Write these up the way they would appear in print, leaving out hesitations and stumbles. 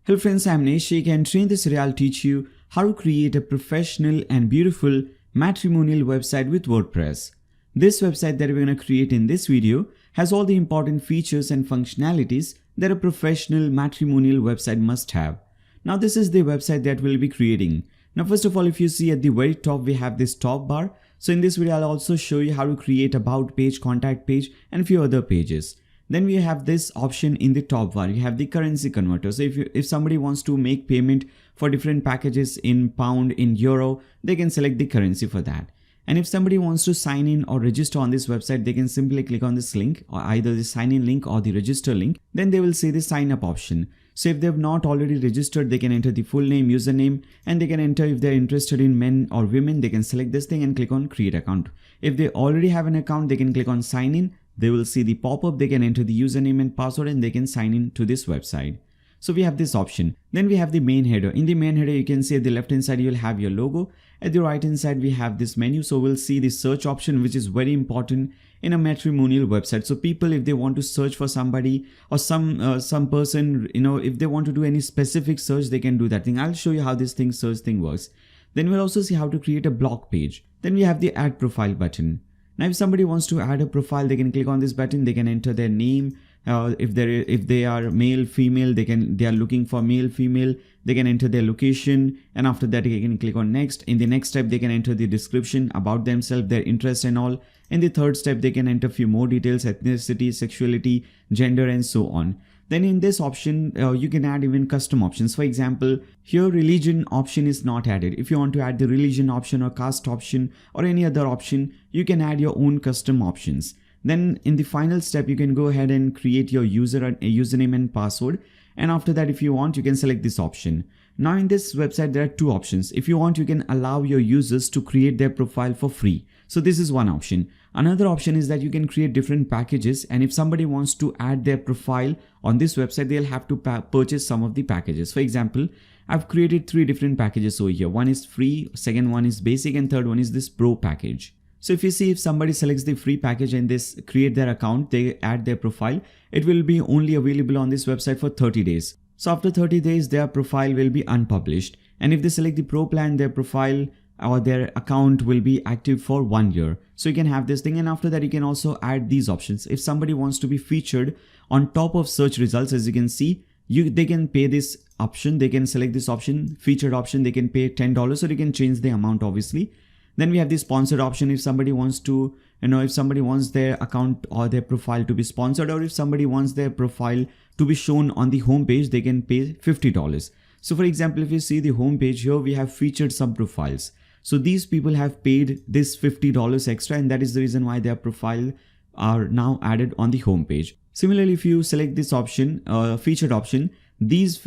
Hello friends, I'm Nishik, and today in this video I'll teach you how to create a professional and beautiful matrimonial website with WordPress. This website that we're going to create in this video has all the important features and functionalities that a professional matrimonial website must have. Now this is the website that we'll be creating. Now first of all, if you see at the very top we have this top bar. So in this video I'll also show you how to create about page, contact page and a few other pages. Then we have this option in the top bar. You have the currency converter. So if somebody wants to make payment for different packages in pound, in euro, they can select the currency for that. And if somebody wants to sign in or register on this website, they can simply click on this link, or either the sign in link or the register link. Then they will see the sign up option. So if they've not already registered, they can enter the full name, username, and they can enter if they're interested in men or women. They can select this thing and click on create account. If they already have an account, they can click on sign in. They will see the pop-up, they can enter the username and password, and they can sign in to this website. So we have this option. Then we have the main header. In the main header, you can see at the left hand side, you'll have your logo. At the right hand side, we have this menu. So we'll see the search option, which is very important in a matrimonial website. So people, if they want to search for somebody or some person, if they want to do any specific search, they can do that thing. I'll show you how this search thing works. Then we'll also see how to create a blog page. Then we have the add profile button. Now if somebody wants to add a profile, they can click on this button. They can enter their name. If they are male, female, they are looking for male, female, they can enter their location, and after that they can click on next. In the next step, they can enter the description about themselves, their interest and all. In the third step, they can enter a few more details: ethnicity, sexuality, gender, and so on. Then in this option, you can add even custom options. For example, here religion option is not added. If you want to add the religion option or caste option or any other option, you can add your own custom options. Then in the final step, you can go ahead and create your username and password. And after that, if you want, you can select this option. Now in this website, there are two options. If you want, you can allow your users to create their profile for free. So this is one option. Another option is that you can create different packages, and if somebody wants to add their profile on this website, they'll have to purchase some of the packages. For example, I've created 3 different packages over here. One is free, second one is basic, and third one is this pro package. So if you see, if somebody selects the free package and this create their account, they add their profile, it will be only available on this website for 30 days. So after 30 days, their profile will be unpublished. And if they select the pro plan, their profile or their account will be active for 1 year. So you can have this thing, and after that you can also add these options. If somebody wants to be featured on top of search results, as you can see, they can pay this option. They can select this option, featured option. They can pay $10, so they can change the amount obviously. Then we have the sponsored option. If somebody wants to, if somebody wants their account or their profile to be sponsored, or if somebody wants their profile to be shown on the home page, they can pay $50. So for example, if you see the home page here, we have featured some profiles. So these people have paid this $50 extra, and that is the reason why their profile are now added on the home page. Similarly, if you select this option, featured option, these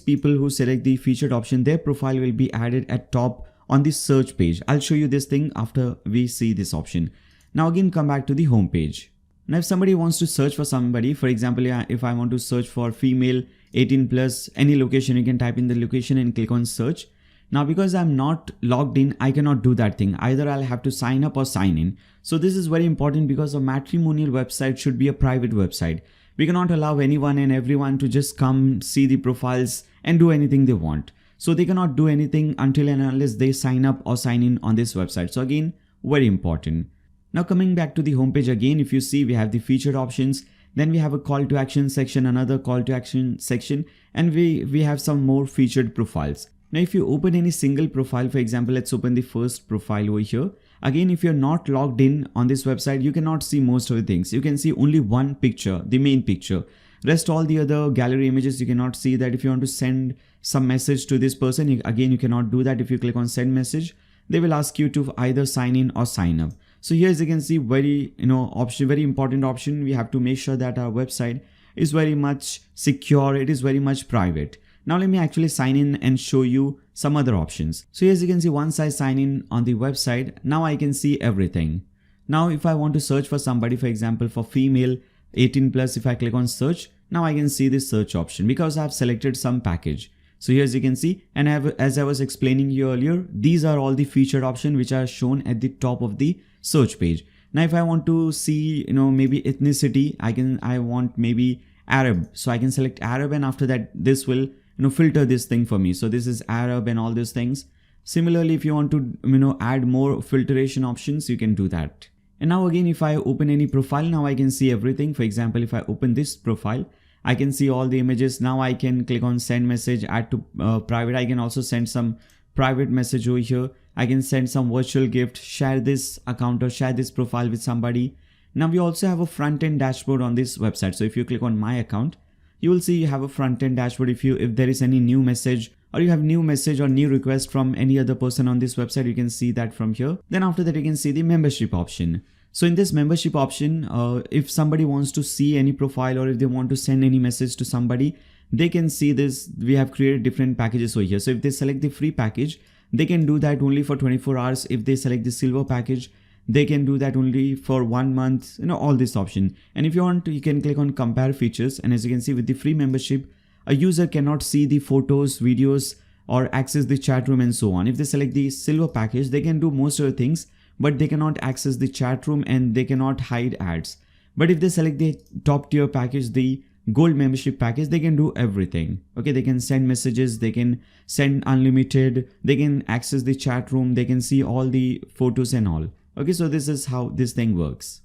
people who select the featured option, their profile will be added at top on the search page. I'll show you this thing after we see this option. Now again, come back to the home page. Now if somebody wants to search for somebody, for example, if I want to search for female 18 plus, any location, you can type in the location and click on search. Now because I'm not logged in, I cannot do that thing. Either I'll have to sign up or sign in. So this is very important, because a matrimonial website should be a private website. We cannot allow anyone and everyone to just come, see the profiles and do anything they want. So they cannot do anything until and unless they sign up or sign in on this website. So again, very important. Now coming back to the homepage again, if you see, we have the featured options. Then we have a call to action section, another call to action section, and we have some more featured profiles. Now if you open any single profile, for example, let's open the first profile over here. Again, if you're not logged in on this website, you cannot see most of the things. You can see only one picture, the main picture. Rest all the other gallery images, you cannot see that. If you want to send some message to this person, you cannot do that. If you click on send message, they will ask you to either sign in or sign up. So here, as you can see, very important option. We have to make sure that our website is very much secure. It is very much private. Now let me actually sign in and show you some other options. So as you can see, once I sign in on the website, now I can see everything. Now if I want to search for somebody, for example, for female 18 plus, if I click on search, now I can see this search option because I have selected some package. So here, as you can see, and as I was explaining you earlier, these are all the featured options which are shown at the top of the search page. Now if I want to see, maybe ethnicity, I want maybe Arab. So I can select Arab, and after that this will filter this thing for me. So this is Arab and all those things. Similarly, if you want to add more filtration options, you can do that. And now again, if I open any profile, now I can see everything. For example, if I open this profile, I can see all the images. Now I can click on send message, add to private. I can also send some private message over here. I can send some virtual gift, share this account or share this profile with somebody. Now we also have a front-end dashboard on this website. So if you click on my account, you will see you have a front-end dashboard. If there is any new message or you have new message or new request from any other person on this website, you can see that from here. Then after that, you can see the membership option. So in this membership option, if somebody wants to see any profile or if they want to send any message to somebody, they can see this. We have created different packages over here. So if they select the free package, they can do that only for 24 hours. If they select the silver package, they can do that only for 1 month, all this option. And if you want to, you can click on compare features. And as you can see with the free membership, a user cannot see the photos, videos, or access the chat room and so on. If they select the silver package, they can do most of the things, but they cannot access the chat room and they cannot hide ads. But if they select the top tier package, the gold membership package, they can do everything. Okay, they can send messages, they can send unlimited, they can access the chat room, they can see all the photos and all. Okay, so this is how this thing works.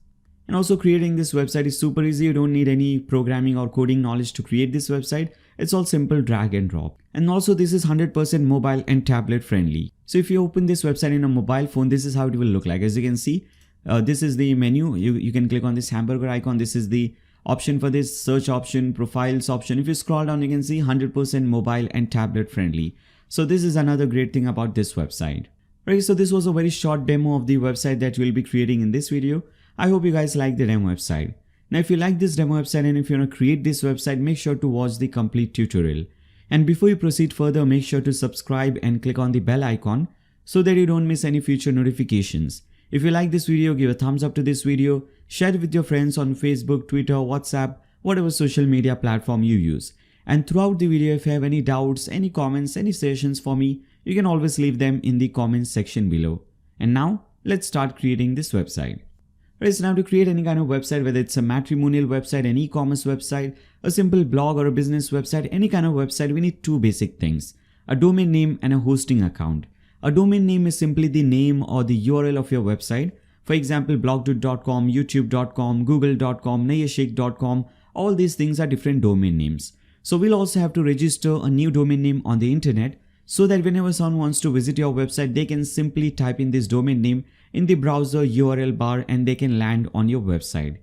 And also creating this website is super easy. You don't need any programming or coding knowledge to create this website. It's all simple drag and drop. And also this is 100% mobile and tablet friendly. So if you open this website in a mobile phone, this is how it will look like. As you can see, this is the menu. You can click on this hamburger icon. This is the option for this search option, profiles option. If you scroll down, you can see 100% mobile and tablet friendly. So this is another great thing about this website. Right, so this was a very short demo of the website that we'll be creating in this video. I hope you guys like the demo website. Now if you like this demo website and if you want to create this website, make sure to watch the complete tutorial. And before you proceed further, make sure to subscribe and click on the bell icon so that you don't miss any future notifications. If you like this video, give a thumbs up to this video, share it with your friends on Facebook, Twitter, WhatsApp, whatever social media platform you use. And throughout the video, if you have any doubts, any comments, any suggestions for me, you can always leave them in the comments section below. And now let's start creating this website. Right, so now to create any kind of website, whether it's a matrimonial website, an e-commerce website, a simple blog or a business website, any kind of website, we need two basic things: a domain name and a hosting account. A domain name is simply the name or the URL of your website. For example, blogdude.com, youtube.com, google.com, nayashik.com, all these things are different domain names. So we'll also have to register a new domain name on the internet so that whenever someone wants to visit your website, they can simply type in this domain name in the browser URL bar and they can land on your website.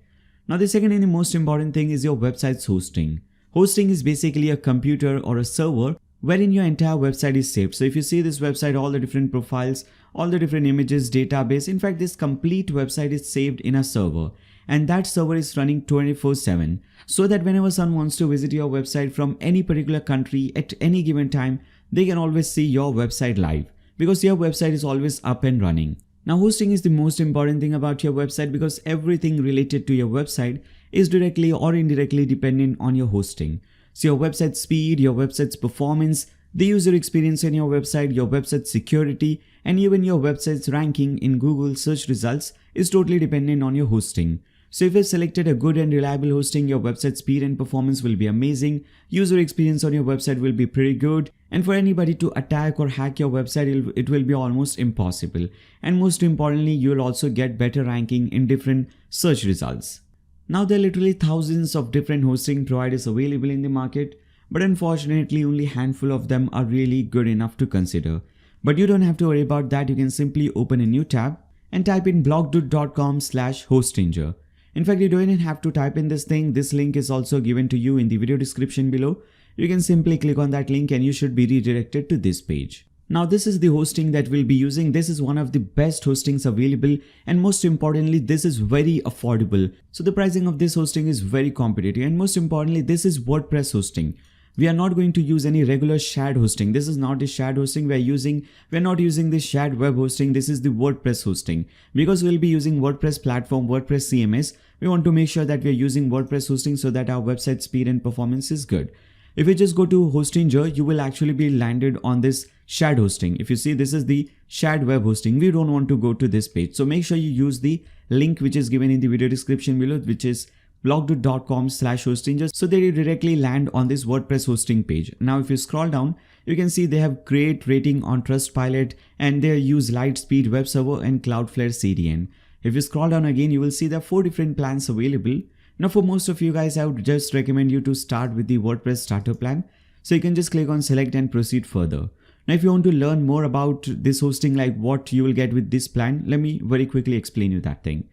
Now the second and the most important thing is your website's hosting. Hosting is basically a computer or a server wherein your entire website is saved. So if you see this website, all the different profiles, all the different images, database, in fact this complete website is saved in a server. And that server is running 24/7 so that whenever someone wants to visit your website from any particular country at any given time, they can always see your website live because your website is always up and running. Now hosting is the most important thing about your website because everything related to your website is directly or indirectly dependent on your hosting. So your website speed, your website's performance, the user experience on your website, your website's security, and even your website's ranking in Google search results is totally dependent on your hosting. So if you've selected a good and reliable hosting, your website speed and performance will be amazing, user experience on your website will be pretty good, and for anybody to attack or hack your website, it will be almost impossible. And most importantly, you will also get better ranking in different search results. Now there are literally thousands of different hosting providers available in the market, but unfortunately only a handful of them are really good enough to consider. But you don't have to worry about that. You can simply open a new tab and type in blogdude.com/hostinger. In fact, you don't even have to type in this thing. This link is also given to you in the video description below. You can simply click on that link and you should be redirected to this page. Now this is the hosting that we'll be using. This is one of the best hostings available, and most importantly this is very affordable. So the pricing of this hosting is very competitive, and most importantly this is WordPress hosting. We are not going to use any regular shared hosting. This is not the shared hosting we're not using the shared web hosting. This is the WordPress hosting. Because we'll be using WordPress platform, WordPress CMS, we want to make sure that we are using WordPress hosting so that our website speed and performance is good. If you just go to Hostinger, you will actually be landed on this shared hosting. If you see, this is the shared web hosting. We don't want to go to this page. So make sure you use the link which is given in the video description below, which is blogdot.com/hosting just so that you directly land on this WordPress hosting page. Now if you scroll down, you can see they have great rating on Trustpilot and they use Lightspeed web server and Cloudflare CDN. If you scroll down again, you will see there are 4 different plans available. Now for most of you guys, I would just recommend you to start with the WordPress starter plan. So you can just click on select and proceed further. Now if you want to learn more about this hosting, like what you will get with this plan, let me very quickly explain you that thing.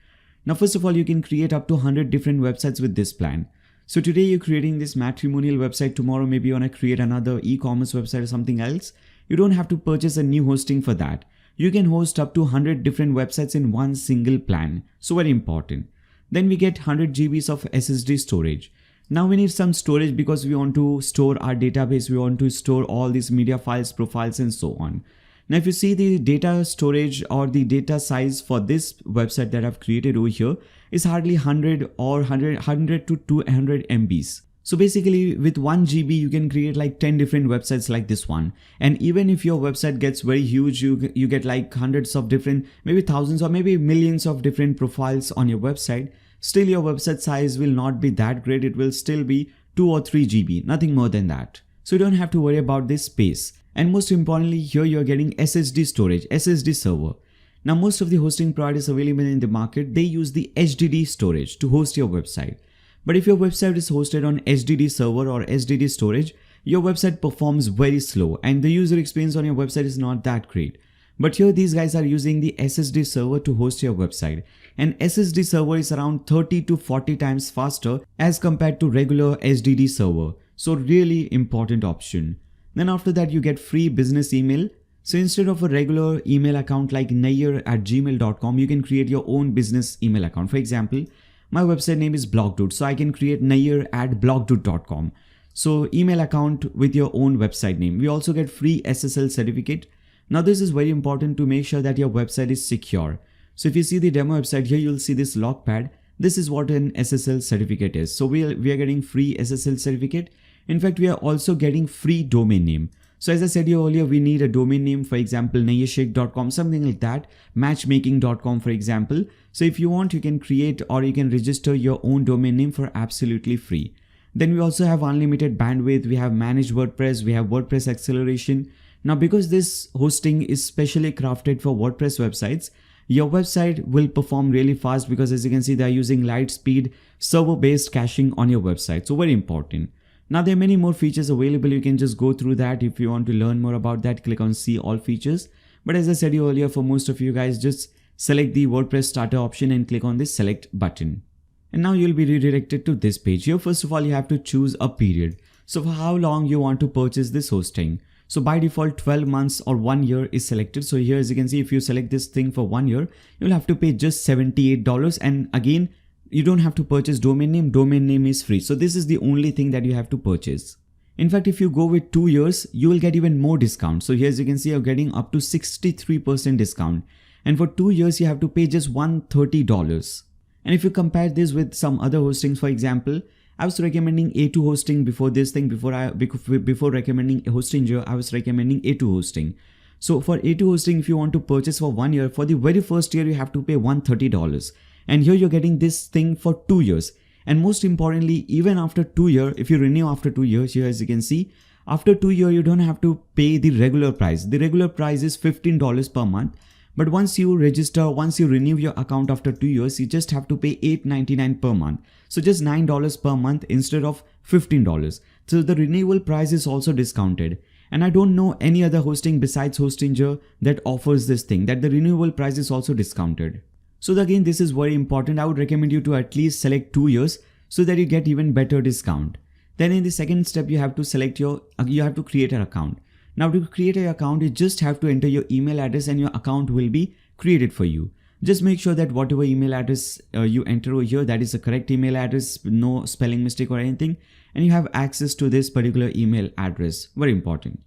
Now first of all, you can create up to 100 different websites with this plan. So today you're creating this matrimonial website, tomorrow maybe you want to create another e-commerce website or something else. You don't have to purchase a new hosting for that. You can host up to 100 different websites in one single plan. So very important. Then we get 100 GBs of SSD storage. Now we need some storage because we want to store our database. We want to store all these media files, profiles and so on. Now if you see the data storage or the data size for this website that I've created over here is hardly 100 or 100 to 200 MBs. So basically with 1 GB you can create like 10 different websites like this one. And even if your website gets very huge, you get like hundreds of different, maybe thousands or maybe millions of different profiles on your website, still your website size will not be that great. It will still be 2 or 3 GB, nothing more than that. So you don't have to worry about this space. And most importantly, here you're getting SSD storage, SSD server. Now most of the hosting providers available in the market, they use the HDD storage to host your website. But if your website is hosted on HDD server or HDD storage, your website performs very slow and the user experience on your website is not that great. But here these guys are using the SSD server to host your website, and SSD server is around 30 to 40 times faster as compared to regular HDD server. So really important option. Then after that you get free business email. So instead of a regular email account like nair@gmail.com, you can create your own business email account. For example, my website name is blogdot, so I can create nair@blogdot.com. So email account with your own website name. We also get free SSL certificate. Now this is very important to make sure that your website is secure. So if you see the demo website here, you'll see this logpad. This is what an SSL certificate is. So we are getting free SSL certificate. In fact, we are also getting free domain name. So as I said you earlier, we need a domain name, for example, nairshake.com, something like that, matchmaking.com for example. So if you want, you can create or you can register your own domain name for absolutely free. Then we also have unlimited bandwidth. We have managed WordPress. We have WordPress acceleration. Now, because this hosting is specially crafted for WordPress websites, your website will perform really fast because as you can see, they are using Lightspeed server-based caching on your website. So very important. Now there are many more features available. You can just go through that. If you want to learn more about that, click on see all features. But as I said you earlier, for most of you guys, just select the WordPress starter option and click on this select button. And now you'll be redirected to this page. Here, first of all, you have to choose a period. So for how long you want to purchase this hosting. So by default, 12 months or 1 year is selected. So here, as you can see, if you select this thing for 1 year, you'll have to pay just $78. And again, you don't have to purchase domain name. Domain name is free. So this is the only thing that you have to purchase. In fact, if you go with 2 years, you will get even more discount. So here, as you can see, you're getting up to 63% discount. And for 2 years, you have to pay just $130. And if you compare this with some other hostings, for example, I was recommending A2 hosting before this thing. Before recommending Hostinger, I was recommending A2 hosting. So for A2 hosting, if you want to purchase for 1 year, for the very first year, you have to pay $130. And here you're getting this thing for 2 years. And most importantly, even after 2 years, if you renew after 2 years, here as you can see, after 2 years, you don't have to pay the regular price. The regular price is $15 per month. But once you register, once you renew your account after 2 years, you just have to pay $8.99 per month. So just $9 per month instead of $15. So the renewal price is also discounted. And I don't know any other hosting besides Hostinger that offers this thing, that the renewal price is also discounted. So again, this is very important. I would recommend you to at least select 2 years so that you get even better discount. Then in the second step, you have to create an account. Now to create an account, you just have to enter your email address and your account will be created for you. Just make sure that whatever email address you enter over here, that is the correct email address, no spelling mistake or anything. And you have access to this particular email address. Very important.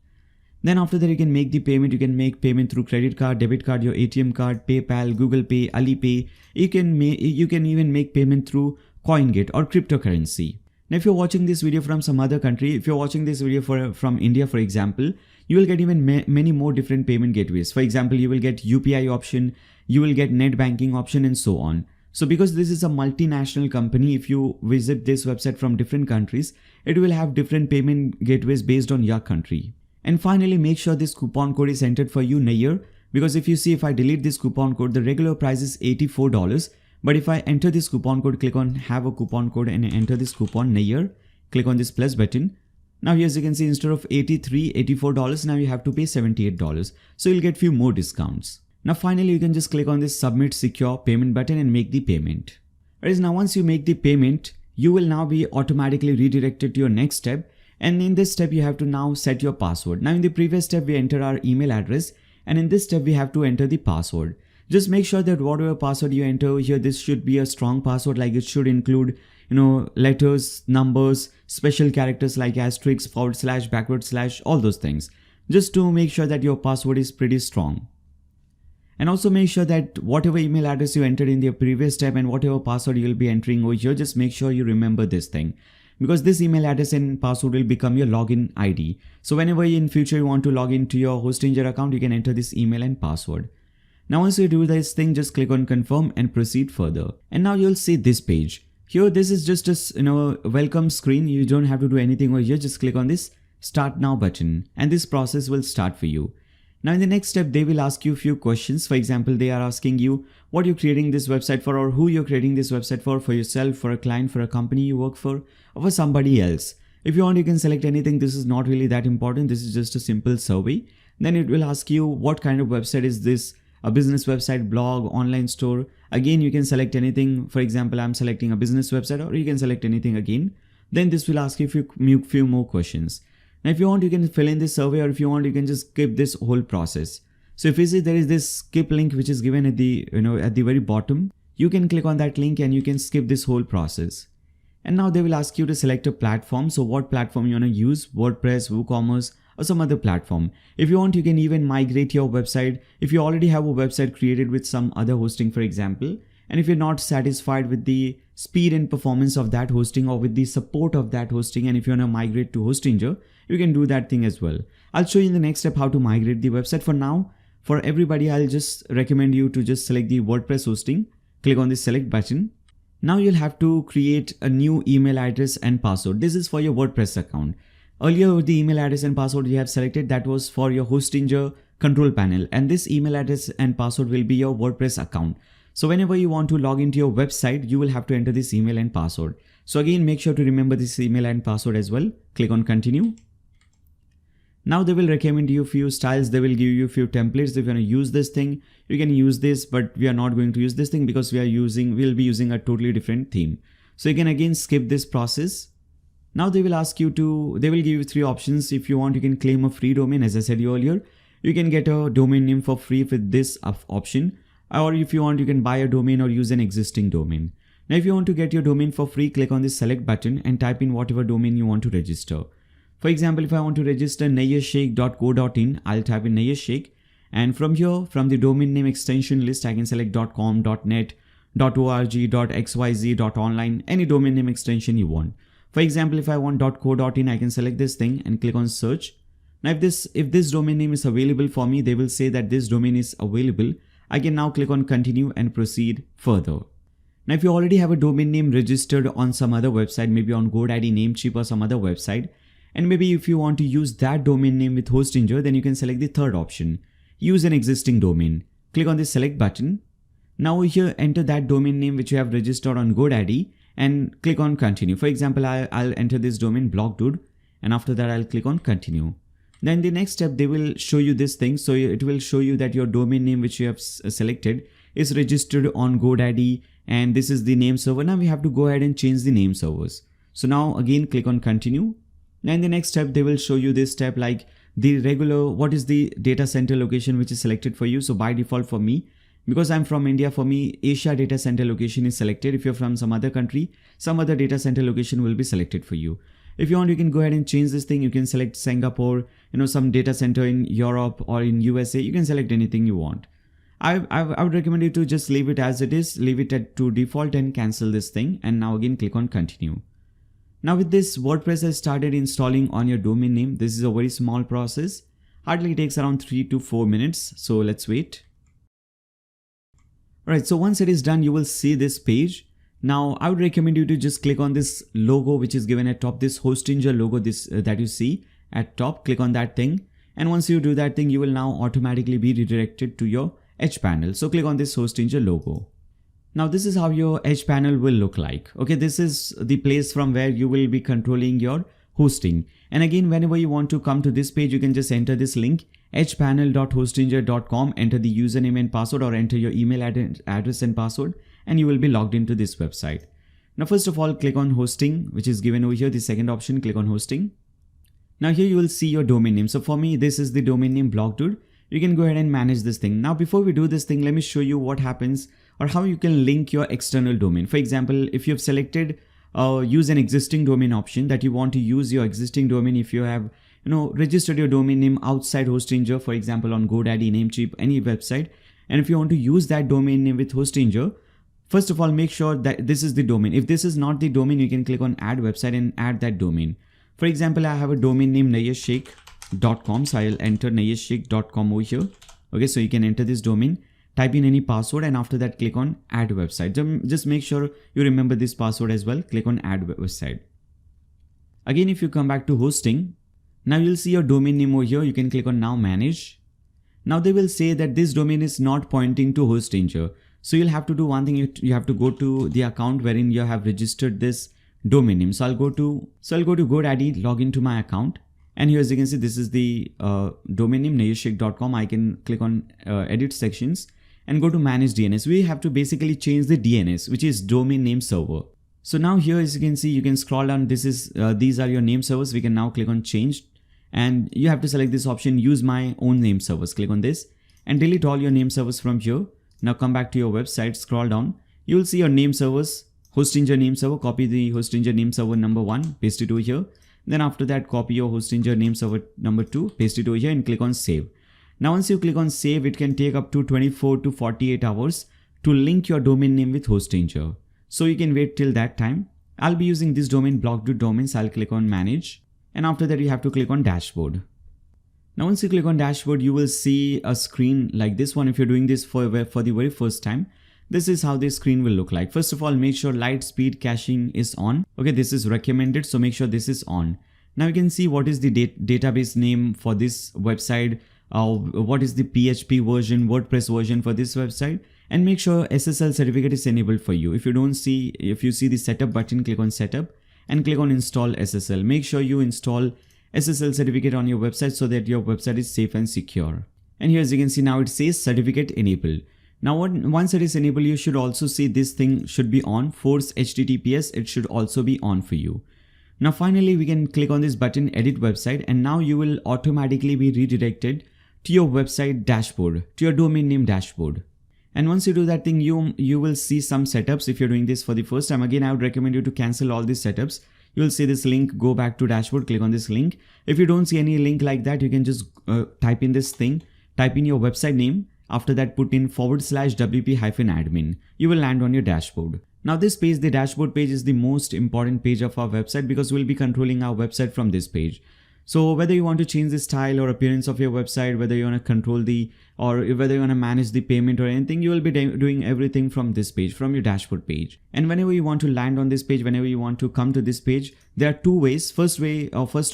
Then after that, you can make the payment. You can make payment through credit card, debit card, your ATM card, PayPal, Google Pay, Alipay. You can even make payment through CoinGate or cryptocurrency. Now, if you're watching this video from some other country, if you're watching this video from India, for example, you will get even many more different payment gateways. For example, you will get UPI option, you will get net banking option and so on. So because this is a multinational company, if you visit this website from different countries, it will have different payment gateways based on your country. And finally, make sure this coupon code is entered for you in a year, because if you see, if I delete this coupon code, the regular price is $84. But if I enter this coupon code, click on have a coupon code and enter this coupon in a year, click on this plus button. Now here, as you can see, instead of $84, now you have to pay $78. So you'll get few more discounts. Now finally, you can just click on this submit secure payment button and make the payment. Whereas now once you make the payment, you will now be automatically redirected to your next step. And in this step, you have to now set your password. Now in the previous step, we enter our email address, and in this step, we have to enter the password. Just make sure that whatever password you enter here, this should be a strong password, like it should include, letters, numbers, special characters like asterisk, /, /, all those things. Just to make sure that your password is pretty strong. And also make sure that whatever email address you entered in the previous step and whatever password you'll be entering over here, just make sure you remember this thing. Because this email address and password will become your login ID. So whenever in future you want to log into your Hostinger account, you can enter this email and password. Now once you do this thing, just click on confirm and proceed further. And now you'll see this page. Here this is just a welcome screen. You don't have to do anything over here. Just click on this start now button and this process will start for you. Now in the next step, they will ask you a few questions. For example, they are asking you what you're creating this website for, or who you're creating this website for yourself, for a client, for a company you work for, or for somebody else. If you want, you can select anything. This is not really that important. This is just a simple survey. Then it will ask you what kind of website is this, a business website, blog, online store. Again, you can select anything. For example, I'm selecting a business website, or you can select anything again. Then this will ask you a few more questions. Now, if you want, you can fill in this survey, or if you want, you can just skip this whole process. So if you see, there is this skip link which is given at the very bottom. You can click on that link and you can skip this whole process. And now they will ask you to select a platform. So what platform you want to use? WordPress, WooCommerce, or some other platform. If you want, you can even migrate your website. If you already have a website created with some other hosting, for example, and if you're not satisfied with the speed and performance of that hosting or with the support of that hosting, and if you want to migrate to Hostinger, you can do that thing as well. I'll show you in the next step how to migrate the website. For now, for everybody, I'll just recommend you to just select the WordPress hosting. Click on the select button. Now you'll have to create a new email address and password. This is for your WordPress account. Earlier, the email address and password you have selected, that was for your Hostinger control panel. And this email address and password will be your WordPress account. So whenever you want to log into your website, you will have to enter this email and password. So again, make sure to remember this email and password as well. Click on continue. Now they will recommend you a few styles. They will give you a few templates. If you want to use this thing, you can use this, but we are not going to use this thing because we'll be using a totally different theme. So you can again skip this process. Now they will give you three options. If you want, you can claim a free domain. As I said earlier, you can get a domain name for free with this option. Or if you want, you can buy a domain or use an existing domain. Now, if you want to get your domain for free, click on the select button and type in whatever domain you want to register. For example, if I want to register nayashake.co.in, I'll type in nayashake. And from here, from the domain name extension list, I can select .com, .net, .org, .xyz, .online, any domain name extension you want. For example, if I want .co.in, I can select this thing and click on search. Now, if this domain name is available for me, they will say that this domain is available. I can now click on continue and proceed further. Now, if you already have a domain name registered on some other website, maybe on GoDaddy, Namecheap or some other website, and maybe if you want to use that domain name with Hostinger, then you can select the third option, use an existing domain. Click on the select button. Now here, enter that domain name which you have registered on GoDaddy and click on continue. For example, I'll enter this domain blogdude, and after that I'll click on continue. Then the next step, they will show you this thing. So it will show you that your domain name which you have selected is registered on GoDaddy, and this is the name server. Now we have to go ahead and change the name servers. So now again, click on continue. Now in the next step, they will show you this step like the regular, what is the data center location which is selected for you. So by default for me, because I'm from India, for me, Asia data center location is selected. If you're from some other country, some other data center location will be selected for you. If you want, you can go ahead and change this thing. You can select Singapore, some data center in Europe or in USA. You can select anything you want. I would recommend you to just leave it as it is, leave it to default and cancel this thing. And now again, click on continue. Now with this, WordPress has started installing on your domain name. This is a very small process. Hardly takes around 3 to 4 minutes. So let's wait. Alright, so once it is done, you will see this page. Now, I would recommend you to just click on this logo which is given at top, this Hostinger logo that you see at top. Click on that thing. And once you do that thing, you will now automatically be redirected to your Edge panel. So click on this Hostinger logo. Now this is how your Edge panel will look like. Okay, this is the place from where you will be controlling your hosting. And again, whenever you want to come to this page, you can just enter this link, edgepanel.hostinger.com, enter the username and password, or enter your email address and password, and you will be logged into this website. Now first of all, click on hosting, which is given over here, the second option. Click on hosting. Now here you will see your domain name. So for me, this is the domain name BlogDude. You can go ahead and manage this thing. Now before we do this thing, let me show you what happens or how you can link your external domain. For example, if you have selected use an existing domain option, that you want to use your existing domain if you have registered your domain name outside Hostinger, for example on GoDaddy, Namecheap, any website, and if you want to use that domain name with Hostinger, first of all, make sure that this is the domain. If this is not the domain, you can click on add website and add that domain. For example, I have a domain name nayeshsheikh.com, so I'll enter nayeshsheikh.com over here. Okay, so you can enter this domain, type in any password, and after that click on add website. Just make sure you remember this password as well. Click on add website. Again, if you come back to hosting, now you'll see your domain name over here. You can click on now manage. Now they will say that this domain is not pointing to Hostinger. So you'll have to do one thing. You have to go to the account wherein you have registered this domain name. So I'll go to GoDaddy, log into my account, and here as you can see, this is the domain name nayeshsheikh.com. I can click on edit sections and go to manage DNS. We have to basically change the DNS, which is domain name server. So now here as you can see, you can scroll down. These are your name servers. We can now click on change, and you have to select this option, use my own name servers. Click on this and delete all your name servers from here. Now come back to your website, scroll down. You will see your name servers, Hostinger name server. Copy the Hostinger name server number 1, paste it over here. Then after that, copy your Hostinger name server number 2, paste it over here and click on save. Now once you click on save, it can take up to 24 to 48 hours to link your domain name with Hostinger. So you can wait till that time. I'll be using this domain, BlogDude domains. I'll click on manage, and after that you have to click on dashboard. Now once you click on dashboard, you will see a screen like this one. If you're doing this for the very first time, this is how this screen will look like. First of all, make sure light speed caching is on. Okay, this is recommended, so make sure this is on. Now you can see what is the database name for this website, what is the PHP version, WordPress version for this website, and make sure SSL certificate is enabled for you. If you see the setup button, click on setup and click on install SSL. Make sure you install SSL certificate on your website so that your website is safe and secure. And here as you can see, now it says certificate enabled. Now once it is enabled, you should also see this thing should be on, force HTTPS, it should also be on for you. Now finally, we can click on this button, edit website, and now you will automatically be redirected to your website dashboard, to your domain name dashboard. And once you do that thing, you will see some setups. If you're doing this for the first time, again, I would recommend you to cancel all these setups. You will see this link, go back to dashboard, click on this link. If you don't see any link like that, you can just type in this thing, type in your website name. After that, put in /wp-admin. You will land on your dashboard. Now this page, the dashboard page, is the most important page of our website because we'll be controlling our website from this page. So whether you want to change the style or appearance of your website, whether you want to control or whether you want to manage the payment or anything, you will be doing everything from this page, from your dashboard page. And whenever you want to land on this page, whenever you want to come to this page, there are two ways. First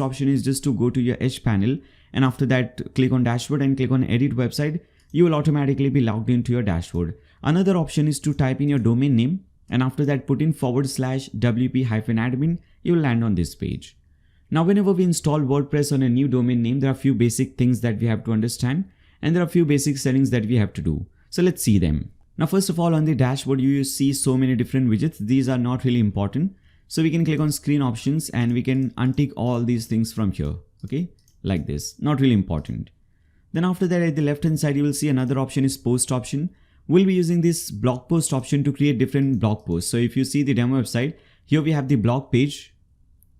option is just to go to your Edge panel, and after that click on dashboard and click on edit website. You will automatically be logged into your dashboard. Another option is to type in your domain name, and after that put in /wp-admin. You will land on this page. Now whenever we install WordPress on a new domain name, there are a few basic things that we have to understand, and there are a few basic settings that we have to do. So let's see them. Now first of all, on the dashboard you see so many different widgets. These are not really important. So we can click on screen options and we can untick all these things from here. Okay, like this, not really important. Then after that, at the left hand side, you will see another option is post option. We'll be using this blog post option to create different blog posts. So if you see the demo website, here we have the blog page.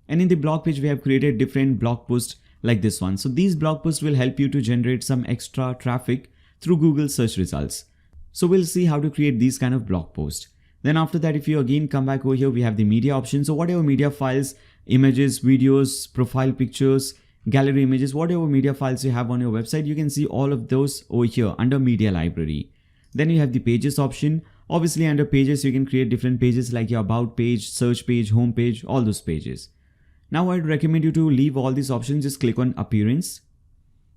And in the blog page, we have created different blog posts like this one. So these blog posts will help you to generate some extra traffic through Google search results. So we'll see how to create these kind of blog posts. Then after that, if you again come back over here, we have the media option. So whatever media files, images, videos, profile pictures, gallery images, whatever media files you have on your website, you can see all of those over here under media library. Then you have the pages option. Obviously under pages you can create different pages like your about page, search page, home page, all those pages. Now I'd recommend you to leave all these options, just click on appearance.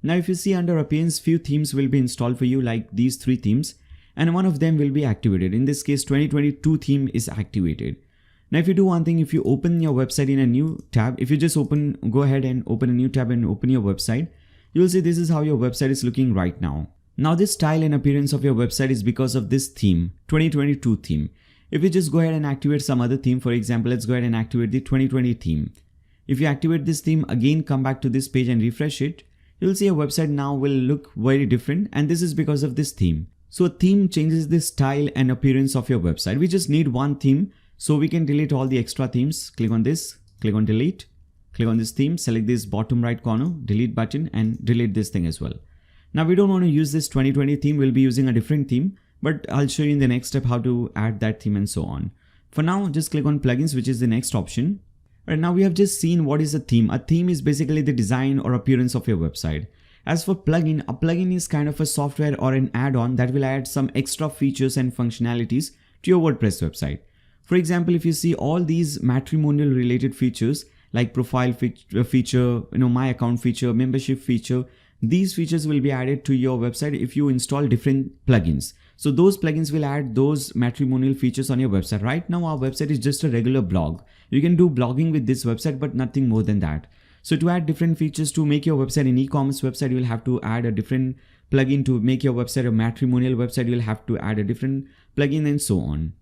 Now if you see under appearance, few themes will be installed for you like these 3 themes, and one of them will be activated. In this case 2022 theme is activated. Now if you do one thing, if you open your website in a new tab, if you just go ahead and open a new tab and open your website, you will see this is how your website is looking right now. Now this style and appearance of your website is because of this theme, 2022 theme. If you just go ahead and activate some other theme, for example, let's go ahead and activate the 2020 theme. If you activate this theme, again come back to this page and refresh it, you'll see your website now will look very different, and this is because of this theme. So a theme changes the style and appearance of your website. We just need one theme, so we can delete all the extra themes. Click on this, click on delete, click on this theme, select this bottom right corner, delete button, and delete this thing as well. Now we don't want to use this 2020 theme, we'll be using a different theme, but I'll show you in the next step how to add that theme and so on. For now, just click on plugins, which is the next option. Right now we have just seen what is a theme. A theme is basically the design or appearance of your website. As for plugin, a plugin is kind of a software or an add-on that will add some extra features and functionalities to your WordPress website. For example, if you see all these matrimonial related features like profile feature, my account feature, membership feature, these features will be added to your website if you install different plugins. So those plugins will add those matrimonial features on your website. Right now our website is just a regular blog. You can do blogging with this website, but nothing more than that. So to add different features to make your website an e-commerce website, you will have to add a different plugin. To make your website a matrimonial website, you will have to add a different plugin and so on.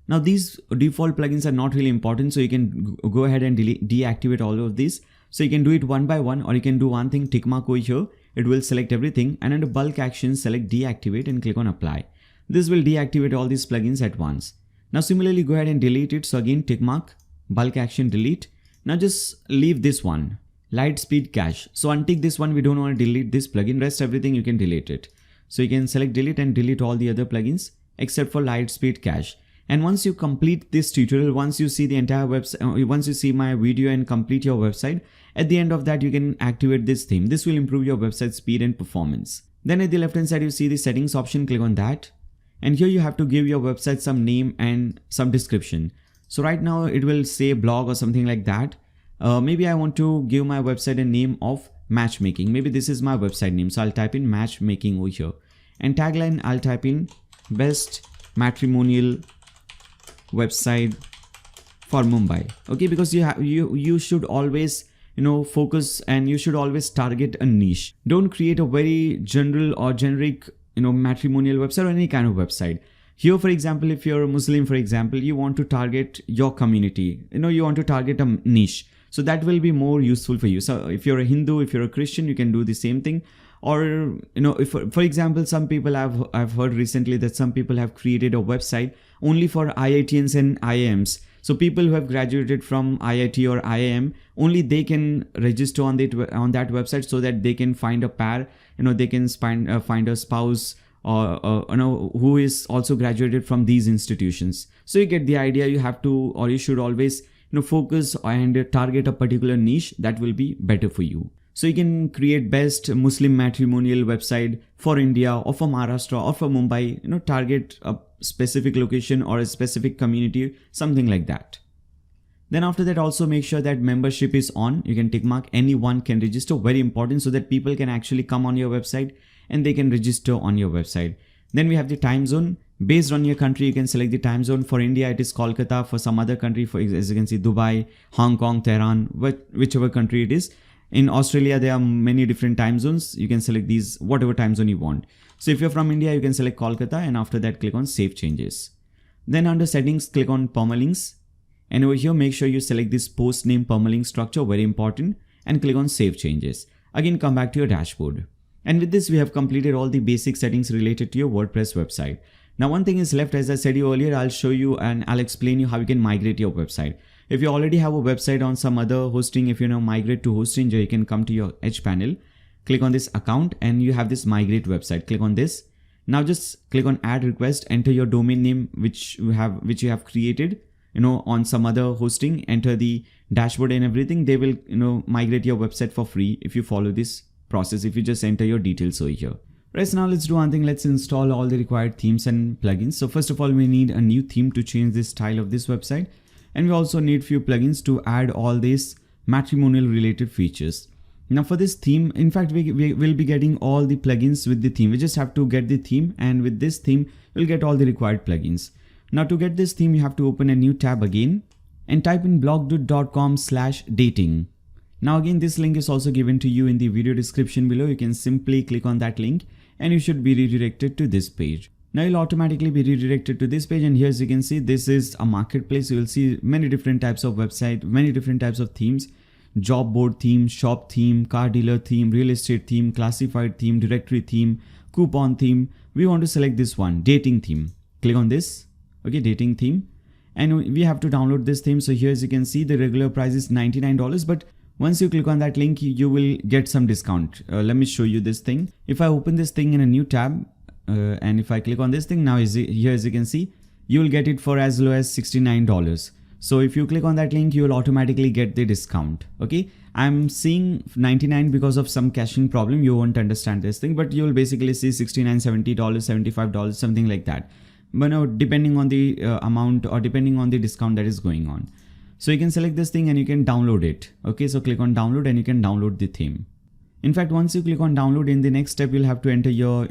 Now these default plugins are not really important, so you can go ahead and deactivate all of these. So you can do it one by one, or you can do one thing, tick mark over here, it will select everything, and under bulk actions select deactivate and click on apply. This will deactivate all these plugins at once. Now similarly go ahead and delete it. So again tick mark, bulk action, delete. Now just leave this one, light speed cache. So untick this one, we don't want to delete this plugin, rest everything you can delete it. So you can select delete and delete all the other plugins except for light speed cache. And once you complete this tutorial, once you see the entire website, once you see my video and complete your website, at the end of that you can activate this theme. This will improve your website speed and performance. Then at the left hand side you see the settings option, click on that. And here you have to give your website some name and some description. So right now it will say blog or something like that. Maybe I want to give my website a name of matchmaking. Maybe this is my website name. So I'll type in matchmaking over here. And tagline, I'll type in best matrimonial website for Mumbai. Okay, because you should always focus, and you should always target a niche. Don't create a very general or generic matrimonial website or any kind of website. Here for example, if you're a Muslim, for example, you want to target your community, you want to target a niche, so that will be more useful for you. So if you're a Hindu, if you're a Christian, you can do the same thing. Or if for example, some people I've heard recently that some people have created a website only for IITians and IIMs. So people who have graduated from IIT or IIM, only they can register on that website, so that they can find a pair, they can find a spouse or who is also graduated from these institutions. So you get the idea. You have to, or you should always focus and target a particular niche that will be better for you. So you can create best Muslim matrimonial website for India or for Maharashtra or for Mumbai, target a specific location or a specific community, something like that. Then after that, also make sure that membership is on. You can tick mark, anyone can register, very important, so that people can actually come on your website and they can register on your website. Then we have the time zone. Based on your country, you can select the time zone. For India, it is Kolkata. For some other country, as you can see, Dubai, Hong Kong, Tehran, whichever country it is. In Australia, there are many different time zones. You can select these, whatever time zone you want. So if you're from India, you can select Kolkata, and after that click on Save Changes. Then under settings, click on permalinks. And over here, make sure you select this post name permalink structure, very important, and click on Save Changes. Again, come back to your dashboard. And with this, we have completed all the basic settings related to your WordPress website. Now, one thing is left, as I said you earlier, I'll show you and I'll explain you how you can migrate your website. If you already have a website on some other hosting, if you migrate to Hostinger, you can come to your Edge panel, click on this account, and you have this migrate website. Click on this. Now just click on add request, enter your domain name which you have created, on some other hosting, enter the dashboard and everything. They will, migrate your website for free if you follow this process, if you just enter your details over here. Right, so now let's do one thing. Let's install all the required themes and plugins. So first of all, we need a new theme to change the style of this website. And we also need few plugins to add all these matrimonial related features. Now for this theme, in fact, we will be getting all the plugins with the theme. We just have to get the theme, and with this theme, you'll get all the required plugins. Now to get this theme, you have to open a new tab again and type in blogdude.com/dating. Now again, this link is also given to you in the video description below. You can simply click on that link and you should be redirected to this page. Now you'll automatically be redirected to this page, and here as you can see, this is a marketplace. You will see many different types of website, many different types of themes. Job board theme, shop theme, car dealer theme, real estate theme, classified theme, directory theme, coupon theme. We want to select this one, dating theme. Click on this, okay, dating theme. And we have to download this theme. So here as you can see, the regular price is $99, but once you click on that link, you will get some discount. Let me show you this thing. If I open this thing in a new tab, and if I click on this thing, now here as you can see, you will get it for as low as $69. So if you click on that link, you will automatically get the discount. Okay, I'm seeing 99 because of some caching problem. You won't understand this thing, but you will basically see $69, $70, $75, something like that. But now depending on the amount or depending on the discount that is going on. So you can select this thing and you can download it. Okay, so click on download and you can download the theme. In fact, once you click on download, in the next step, you'll have to enter your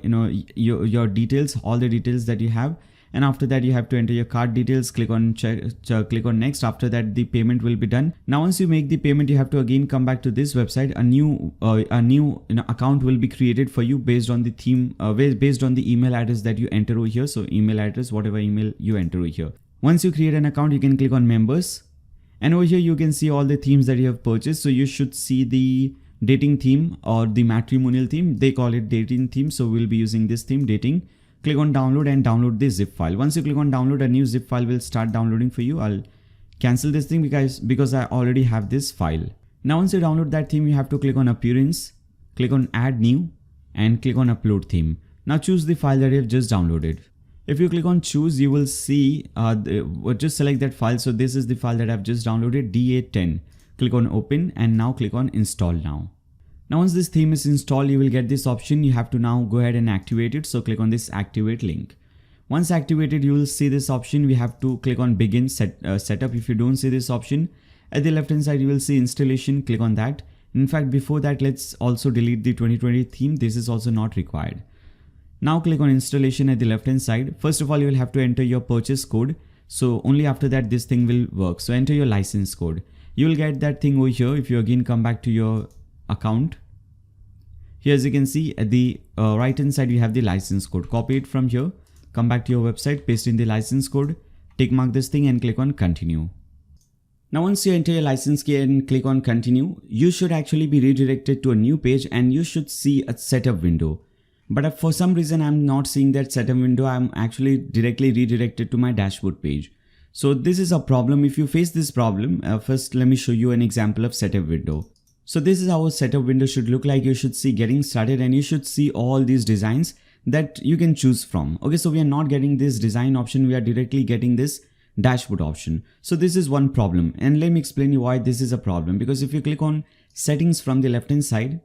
details, all the details that you have. And after that, you have to enter your card details. Click on click on next. After that, the payment will be done. Now, once you make the payment, you have to again come back to this website. A new account will be created for you based on the theme, based on the email address that you enter over here. So email address, whatever email you enter over here. Once you create an account, you can click on members, and over here you can see all the themes that you have purchased. So you should see the dating theme or the matrimonial theme. They call it dating theme, so we'll be using this theme, dating. Click on download and download the zip file. Once you click on download, a new zip file will start downloading for you. I'll cancel this thing because I already have this file. Now once you download that theme, you have to click on appearance, click on add new, and click on upload theme. Now choose the file that you have just downloaded. If you click on choose, you will see just select that file. So this is the file that I've just downloaded, D810. Click on open and now click on install now. Now once this theme is installed, you will get this option. You have to now go ahead and activate it. So click on this activate link. Once activated, you will see this option. We have to click on begin setup. If you don't see this option, at the left hand side, you will see installation. Click on that. In fact, before that, let's also delete the 2020 theme. This is also not required. Now click on installation at the left hand side. First of all, you will have to enter your purchase code. So only after that, this thing will work. So enter your license code. You will get that thing over here. If you again come back to your account, here as you can see at the right hand side, you have the license code. Copy it from here, come back to your website, paste in the license code, tick mark this thing and click on continue. Now once you enter your license key and click on continue, you should actually be redirected to a new page and you should see a setup window. But for some reason, I'm not seeing that setup window. I'm actually directly redirected to my dashboard page. So this is a problem. If you face this problem, first let me show you an example of setup window. So this is how a setup window should look like. You should see getting started and you should see all these designs that you can choose from. Okay, so we are not getting this design option. We are directly getting this dashboard option. So this is one problem. And let me explain you why this is a problem. Because if you click on settings from the left hand side,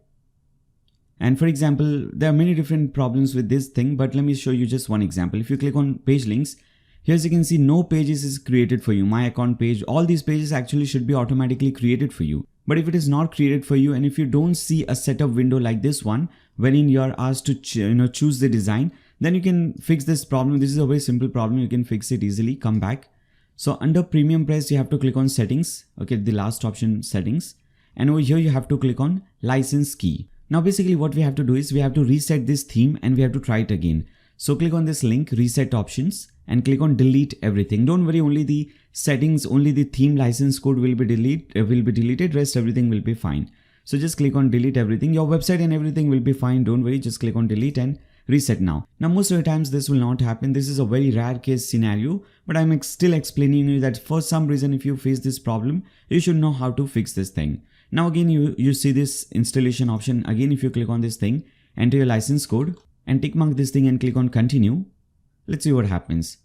and for example, there are many different problems with this thing, but let me show you just one example. If you click on page links, here as you can see, no pages is created for you. My account page, all these pages actually should be automatically created for you. But if it is not created for you, and if you don't see a setup window like this one, wherein you are asked to choose the design, then you can fix this problem. This is a very simple problem. You can fix it easily. Come back. So under PremiumPress, you have to click on settings. Okay, the last option, settings. And over here, you have to click on license key. Now, basically what we have to do is we have to reset this theme and we have to try it again. So click on this link, reset options, and click on delete everything. Don't worry, only the settings, only the theme license code will be deleted. Rest everything will be fine. So just click on delete everything. Your website and everything will be fine. Don't worry, just click on delete and reset now. Now, most of the times this will not happen. This is a very rare case scenario, but I'm still explaining you that for some reason, if you face this problem, you should know how to fix this thing. Now again, you see this installation option. Again, if you click on this thing, enter your license code and tick mark this thing and click on continue. Let's see what happens.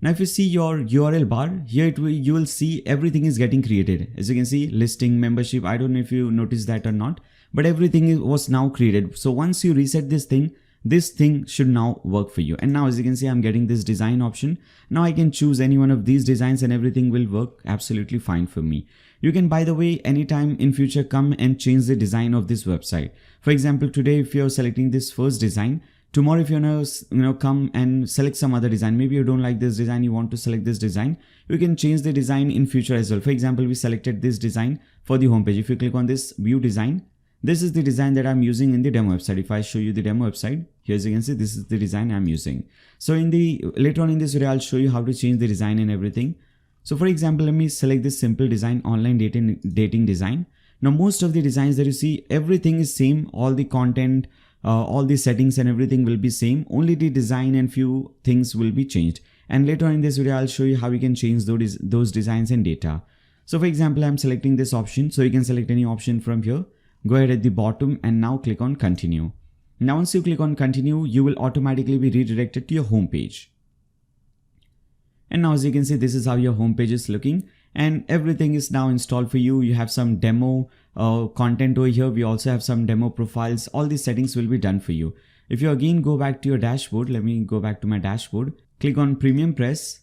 Now, if you see your URL bar here, you will see everything is getting created. As you can see, listing, membership. I don't know if you noticed that or not, but everything was now created. So once you reset this thing, this thing should now work for you. And now as you can see, I'm getting this design option. Now I can choose any one of these designs and everything will work absolutely fine for me. You can, by the way, anytime in future come and change the design of this website. For example, today if you're selecting this first design, tomorrow if you want to come and select some other design, maybe you don't like this design, you want to select this design, you can change the design in future as well. For example, we selected this design for the homepage. If you click on this view design, this is the design that I'm using in the demo website. If I show you the demo website, here as you can see, this is the design I'm using. So later on in this video, I'll show you how to change the design and everything. So for example, let me select this simple design, online dating design. Now most of the designs that you see, everything is same. All the content, all the settings and everything will be same. Only the design and few things will be changed. And later on in this video, I'll show you how you can change those designs and data. So for example, I'm selecting this option. So you can select any option from here. Go ahead at the bottom and now click on continue. Now once you click on continue, you will automatically be redirected to your home page. And now as you can see, this is how your home page is looking and everything is now installed for you. You have some demo content over here. We also have some demo profiles. All these settings will be done for you. If you again go back to your dashboard, let me go back to my dashboard, click on PremiumPress.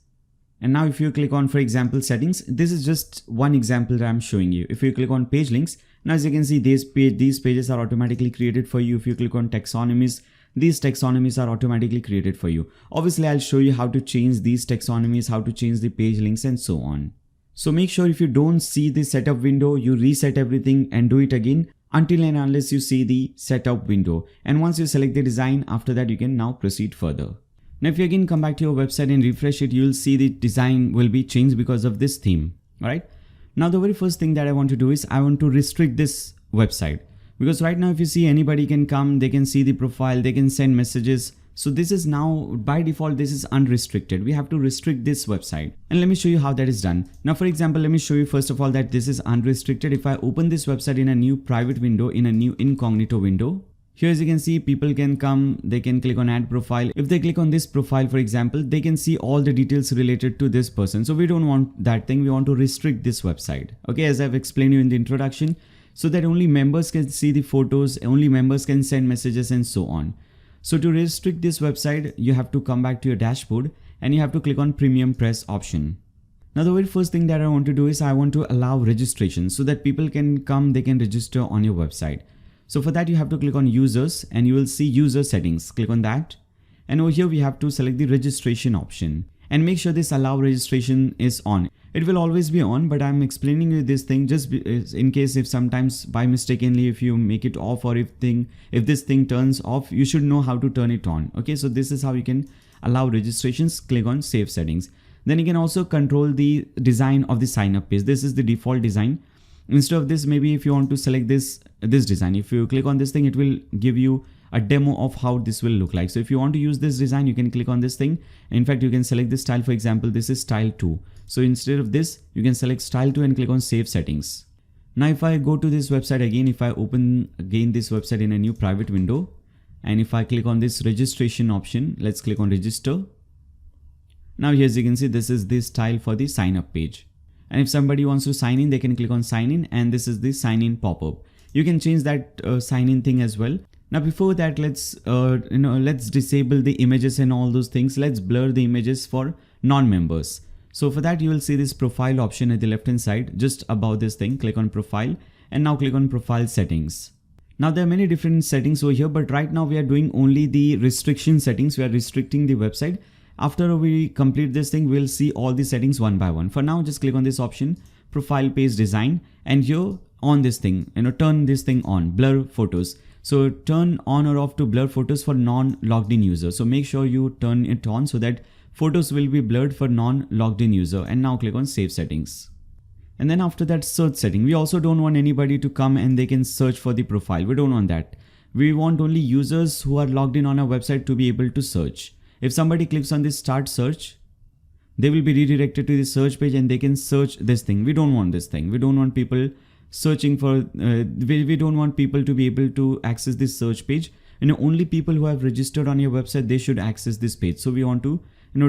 And now if you click on, for example, settings, this is just one example that I'm showing you. If you click on page links, now as you can see, these pages are automatically created for you. If you click on taxonomies, these taxonomies are automatically created for you. Obviously, I'll show you how to change these taxonomies, how to change the page links and so on. So make sure if you don't see the setup window, you reset everything and do it again until and unless you see the setup window. And once you select the design, after that you can now proceed further. Now if you again come back to your website and refresh it, you'll see the design will be changed because of this theme. Alright. Now the very first thing that I want to do is I want to restrict this website. Because right now if you see, anybody can come, they can see the profile, they can send messages. So this is now by default, this is unrestricted. We have to restrict this website. And let me show you how that is done. Now for example, let me show you first of all that this is unrestricted. If I open this website in a new private window, in a new incognito window, here as you can see, people can come, they can click on add profile. If they click on this profile, for example, they can see all the details related to this person. So we don't want that thing. We want to restrict this website. Okay, as I've explained you in the introduction, so that only members can see the photos, only members can send messages and so on. So to restrict this website, you have to come back to your dashboard and you have to click on PremiumPress option. Now the very first thing that I want to do is I want to allow registration so that people can come, they can register on your website. So for that you have to click on users and you will see user settings. Click on that. And over here we have to select the registration option and make sure this allow registration is on. It will always be on, but I'm explaining you this thing just in case if sometimes by mistakenly if you make it off or if this thing turns off, you should know how to turn it on. Okay, so this is how you can allow registrations. Click on save settings. Then you can also control the design of the sign up page. This is the default design. Instead of this, maybe if you want to select this design, if you click on this thing, it will give you a demo of how this will look like. So if you want to use this design, you can click on this thing. In fact, you can select this style. For example, this is style 2. So instead of this, you can select style 2 and click on save settings. Now if I go to this website again, if I open again this website in a new private window, and if I click on this registration option, let's click on register. Now here as you can see, this is the style for the sign up page. And if somebody wants to sign in, they can click on sign in and this is the sign in pop-up. You can change that sign in thing as well. Now before that, let's disable the images and all those things. Let's blur the images for non-members. So for that, you will see this profile option at the left hand side, just above this thing. Click on profile and now click on profile settings. Now there are many different settings over here, but right now we are doing only the restriction settings. We are restricting the website. After we complete this thing, we'll see all the settings one by one. For now, just click on this option, profile page design, and here on this thing, turn this thing on, blur photos. So turn on or off to blur photos for non-logged in user. So make sure you turn it on so that photos will be blurred for non-logged in user. And now click on save settings. And then after that, search setting. We also don't want anybody to come and they can search for the profile. We don't want that. We want only users who are logged in on our website to be able to search. If somebody clicks on this start search, they will be redirected to the search page and they can search this thing. We don't want this thing. We don't want people searching for, we don't want people to be able to access this search page. Only people who have registered on your website, they should access this page. So we want to,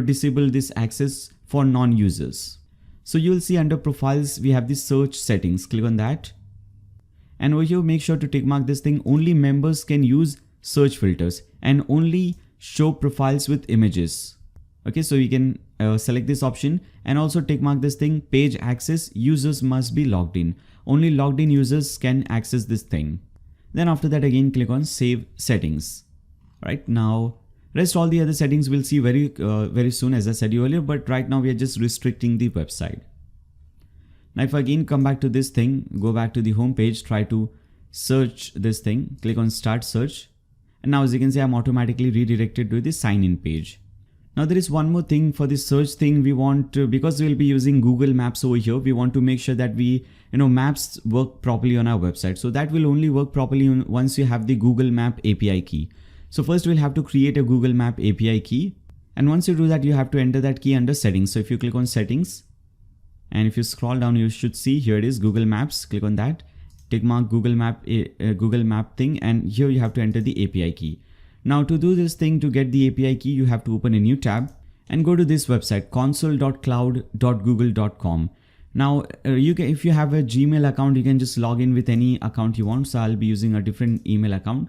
disable this access for non-users. So you will see under profiles, we have the search settings. Click on that. And over here, make sure to tick mark this thing. Only members can use search filters and only show profiles with images. Okay, so you can select this option and also tick mark this thing, page access, users must be logged in. Only logged in users can access this thing. Then after that again click on save settings. Right now, rest all the other settings we'll see very soon, as I said earlier, but right now we are just restricting the website. Now if I again come back to this thing, go back to the home page, try to search this thing, click on start search, and now as you can see I'm automatically redirected to the sign in page. Now there is one more thing for this search thing. We want to, because we'll be using Google Maps over here, we want to make sure that maps work properly on our website. So that will only work properly once you have the Google Map API key. So first we'll have to create a Google Map API key, and once you do that you have to enter that key under settings. So if you click on settings and if you scroll down, you should see here it is Google Maps. Click on that, tick mark Google Map thing, and here you have to enter the API key. Now to do this thing, to get the API key, you have to open a new tab and go to this website console.cloud.google.com. Now if you have a Gmail account, you can just log in with any account you want. So I'll be using a different email account.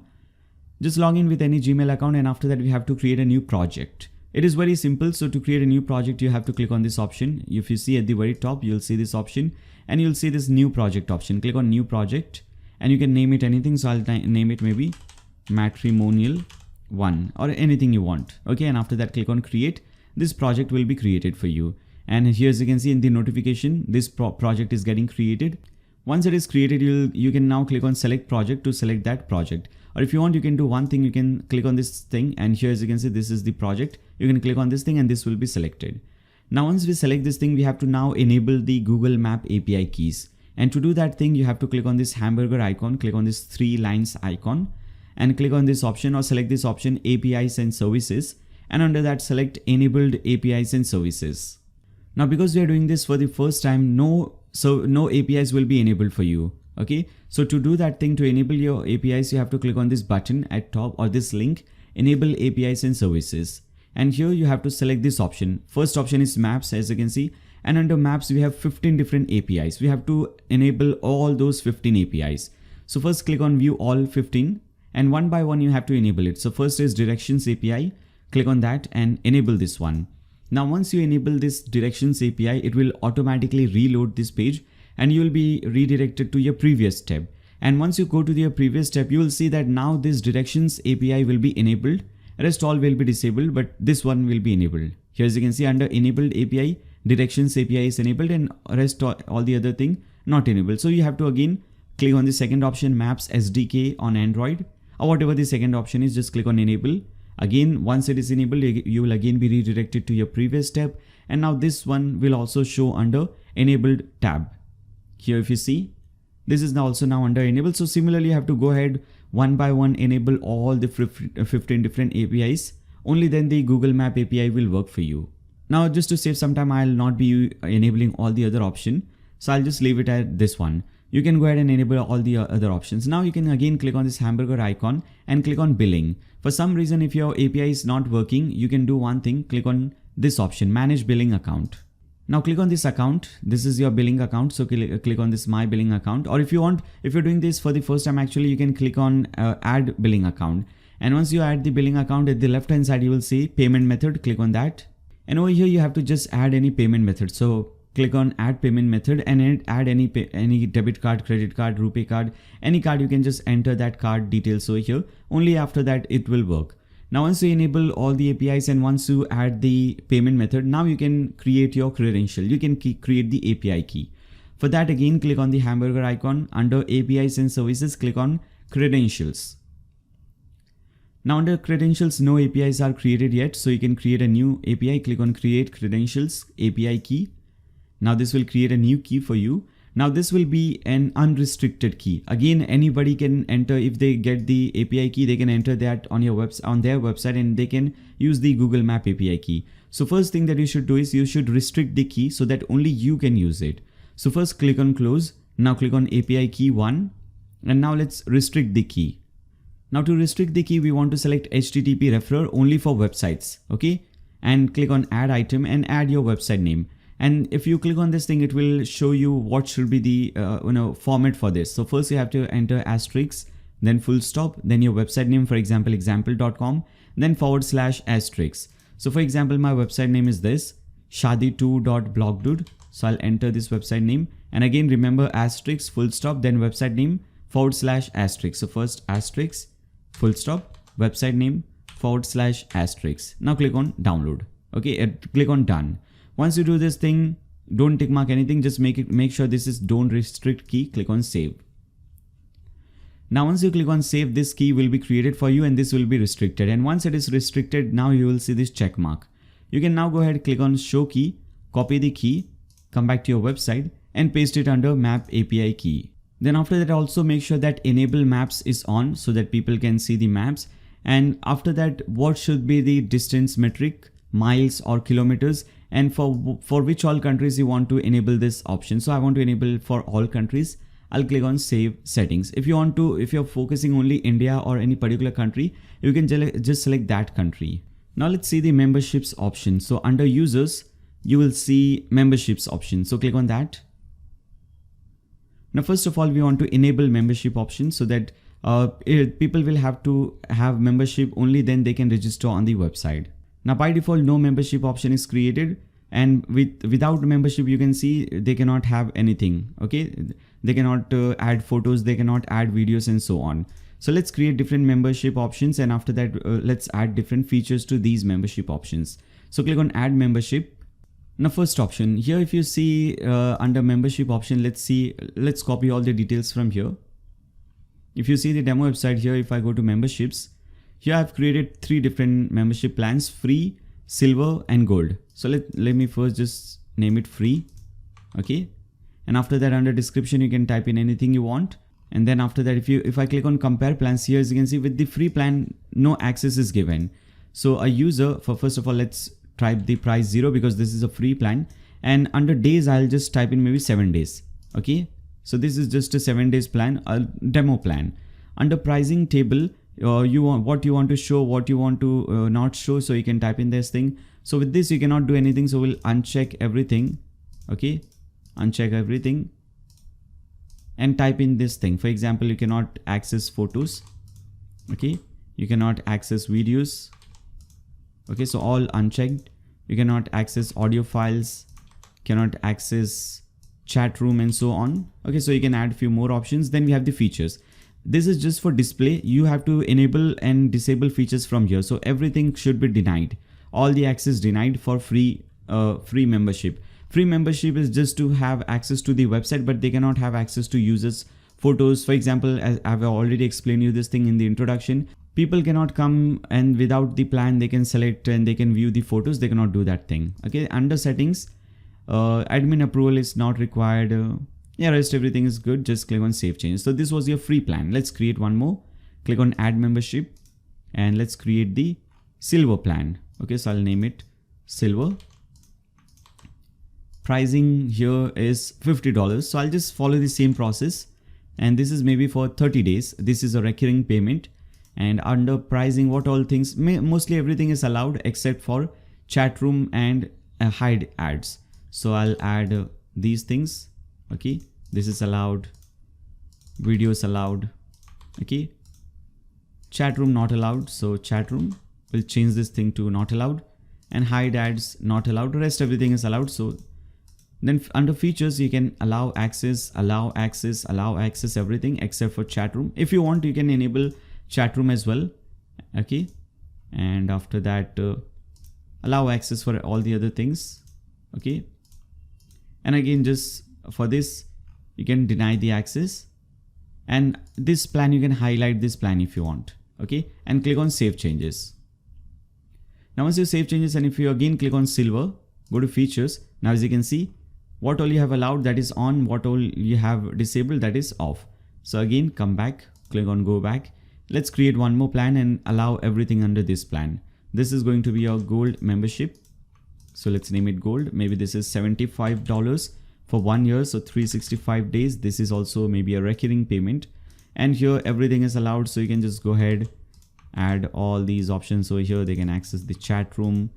Just log in with any Gmail account, and after that we have to create a new project. It is very simple. So to create a new project, you have to click on this option. If you see at the very top, you'll see this option and you'll see this new project option. Click on new project and you can name it anything. So I'll name it maybe Matrimonial 1 or anything you want. Okay, and after that click on create. This project will be created for you, and here as you can see in the notification, this project is getting created. Once it is created, you can now click on select project to select that project. Or if you want, you can do one thing, you can click on this thing, and here as you can see, this is the project. You can click on this thing and this will be selected. Now once we select this thing, we have to now enable the Google Map API keys, and to do that thing you have to click on this hamburger icon, click on this 3 lines icon and click on this option, or select this option APIs and services, and under that select enabled APIs and services. Now because we are doing this for the first time, no APIs will be enabled for you. Okay, so to do that thing, to enable your APIs, you have to click on this button at top or this link, enable APIs and services, and here you have to select this option. First option is maps, as you can see, and under maps we have 15 different APIs. We have to enable all those 15 APIs. So first click on view all 15, and one by one you have to enable it. So first is directions API, click on that and enable this one. Now once you enable this directions API, it will automatically reload this page and you will be redirected to your previous tab. And once you go to your previous tab, you will see that now this directions API will be enabled. Rest all will be disabled, but this one will be enabled. Here as you can see, under enabled API, directions API is enabled, and rest all the other thing not enabled. So you have to again click on the second option, maps SDK on Android, or whatever the second option is, just click on enable. Again, once it is enabled, you will again be redirected to your previous tab, and now this one will also show under enabled tab. Here if you see, this is also now under enable. So similarly you have to go ahead one by one, enable all the 15 different APIs. Only then the Google Map API will work for you. Now just to save some time, I'll not be enabling all the other option, so I'll just leave it at this one. You can go ahead and enable all the other options. Now you can again click on this hamburger icon and click on billing. For some reason, if your API is not working, you can do one thing, click on this option, manage billing account. Now click on this account. This is your billing account. So click on this my billing account, or if you're doing this for the first time, actually you can click on add billing account. And once you add the billing account, at the left hand side you will see payment method, click on that. And over here you have to just add any payment method. So click on add payment method and add any debit card, credit card, RuPay card, any card. You can just enter that card details over here. Only after that it will work. Now once you enable all the APIs and once you add the payment method, now you can create your credential. You can create the API key. For that, again click on the hamburger icon, under APIs and services click on credentials. Now under credentials, no APIs are created yet, so you can create a new API. Click on create credentials API key. Now this will create a new key for you. Now this will be an unrestricted key. Again, anybody can enter. If they get the API key, they can enter that on their website, and they can use the Google Map API key. So first thing that you should do is you should restrict the key so that only you can use it. So first click on close. Now click on API key 1, and now let's restrict the key. Now to restrict the key, we want to select HTTP referrer only for websites. Okay, and click on add item and add your website name. And if you click on this thing, it will show you what should be the format for this. So first you have to enter asterisk then full stop, then your website name, for example, example.com, then /*. So for example, my website name is this, shadi2.blogdude. So I'll enter this website name, and again remember asterisk, full stop, then website name /*. So first asterisk, full stop, website name /*. Now click on download. Okay, click on done. Once you do this thing, don't tick mark anything, just make sure this is don't restrict key. Click on save. Now once you click on save, this key will be created for you and this will be restricted, and once it is restricted, now you will see this check mark. You can now go ahead, click on show key, copy the key, come back to your website and paste it under map API key. Then after that, also make sure that enable maps is on so that people can see the maps. And after that, what should be the distance metric, miles or kilometers, and for which all countries you want to enable this option. So I want to enable for all countries. I'll click on save settings. If you're focusing only India or any particular country, you can just select that country. Now let's see the memberships option. So under users, you will see memberships option. So click on that. Now first of all, we want to enable membership option so that people will have to have membership, only then they can register on the website. Now by default, no membership option is created, and without membership, you can see they cannot have anything. Okay, they cannot add photos, they cannot add videos and so on. So let's create different membership options, and after that let's add different features to these membership options. So click on add membership. Now first option here, if you see under membership option, let's copy all the details from here. If you see the demo website here, if I go to memberships, here I've created 3 different membership plans: free, silver and gold. So let me first just name it free. Okay, and after that, under description, you can type in anything you want. And then after that, if I click on compare plans here, as you can see, with the free plan, no access is given. So a user, first of all, let's type the price 0 because this is a free plan, and under days I'll just type in maybe 7 days. Okay, so this is just a 7 days plan, a demo plan. Under pricing table, you want what you want to show, what you want to not show, so you can type in this thing. So with this you cannot do anything, so we'll uncheck everything. Okay, uncheck everything and type in this thing. For example, you cannot access photos. Okay, you cannot access videos. Okay, so all unchecked. You cannot access audio files, cannot access chat room and so on. Okay, so you can add a few more options. Then we have the features. This is just for display. You have to enable and disable features from here. So everything should be denied. All the access denied for free membership. Free membership is just to have access to the website, but they cannot have access to users' photos. For example, as I've already explained you this thing in the introduction, people cannot come and without the plan they can select and they can view the photos. They cannot do that thing. Okay, under settings, admin approval is not required. Yeah, rest everything is good. Just click on save changes. So this was your free plan. Let's create one more. Click on add membership and let's create the silver plan. Okay, so I'll name it silver. Pricing here is $50. So I'll just follow the same process, and this is maybe for 30 days. This is a recurring payment. And under pricing, what all things, mostly everything is allowed except for chat room and hide ads. So I'll add these things. Okay, this is allowed, videos allowed. Okay, chat room not allowed, so chat room will change this thing to not allowed, and hide ads not allowed. The rest everything is allowed. So then under features, you can allow access, everything except for chat room. If you want, you can enable chat room as well. Okay, and after that allow access for all the other things. Okay, and again, just for this you can deny the access, and this plan you can highlight this plan if you want. Okay, and click on save changes. Now once you save changes, and if you again click on silver, go to features. Now as you can see, what all you have allowed, that is on, what all you have disabled, that is off. So again, come back, click on go back. Let's create one more plan and allow everything under this plan. This is going to be your gold membership. So let's name it gold. Maybe this is $75 for 1 year. So 365 days. This is also maybe a recurring payment. And here everything is allowed. So you can just go ahead, add all these options. So here they can access the chat room.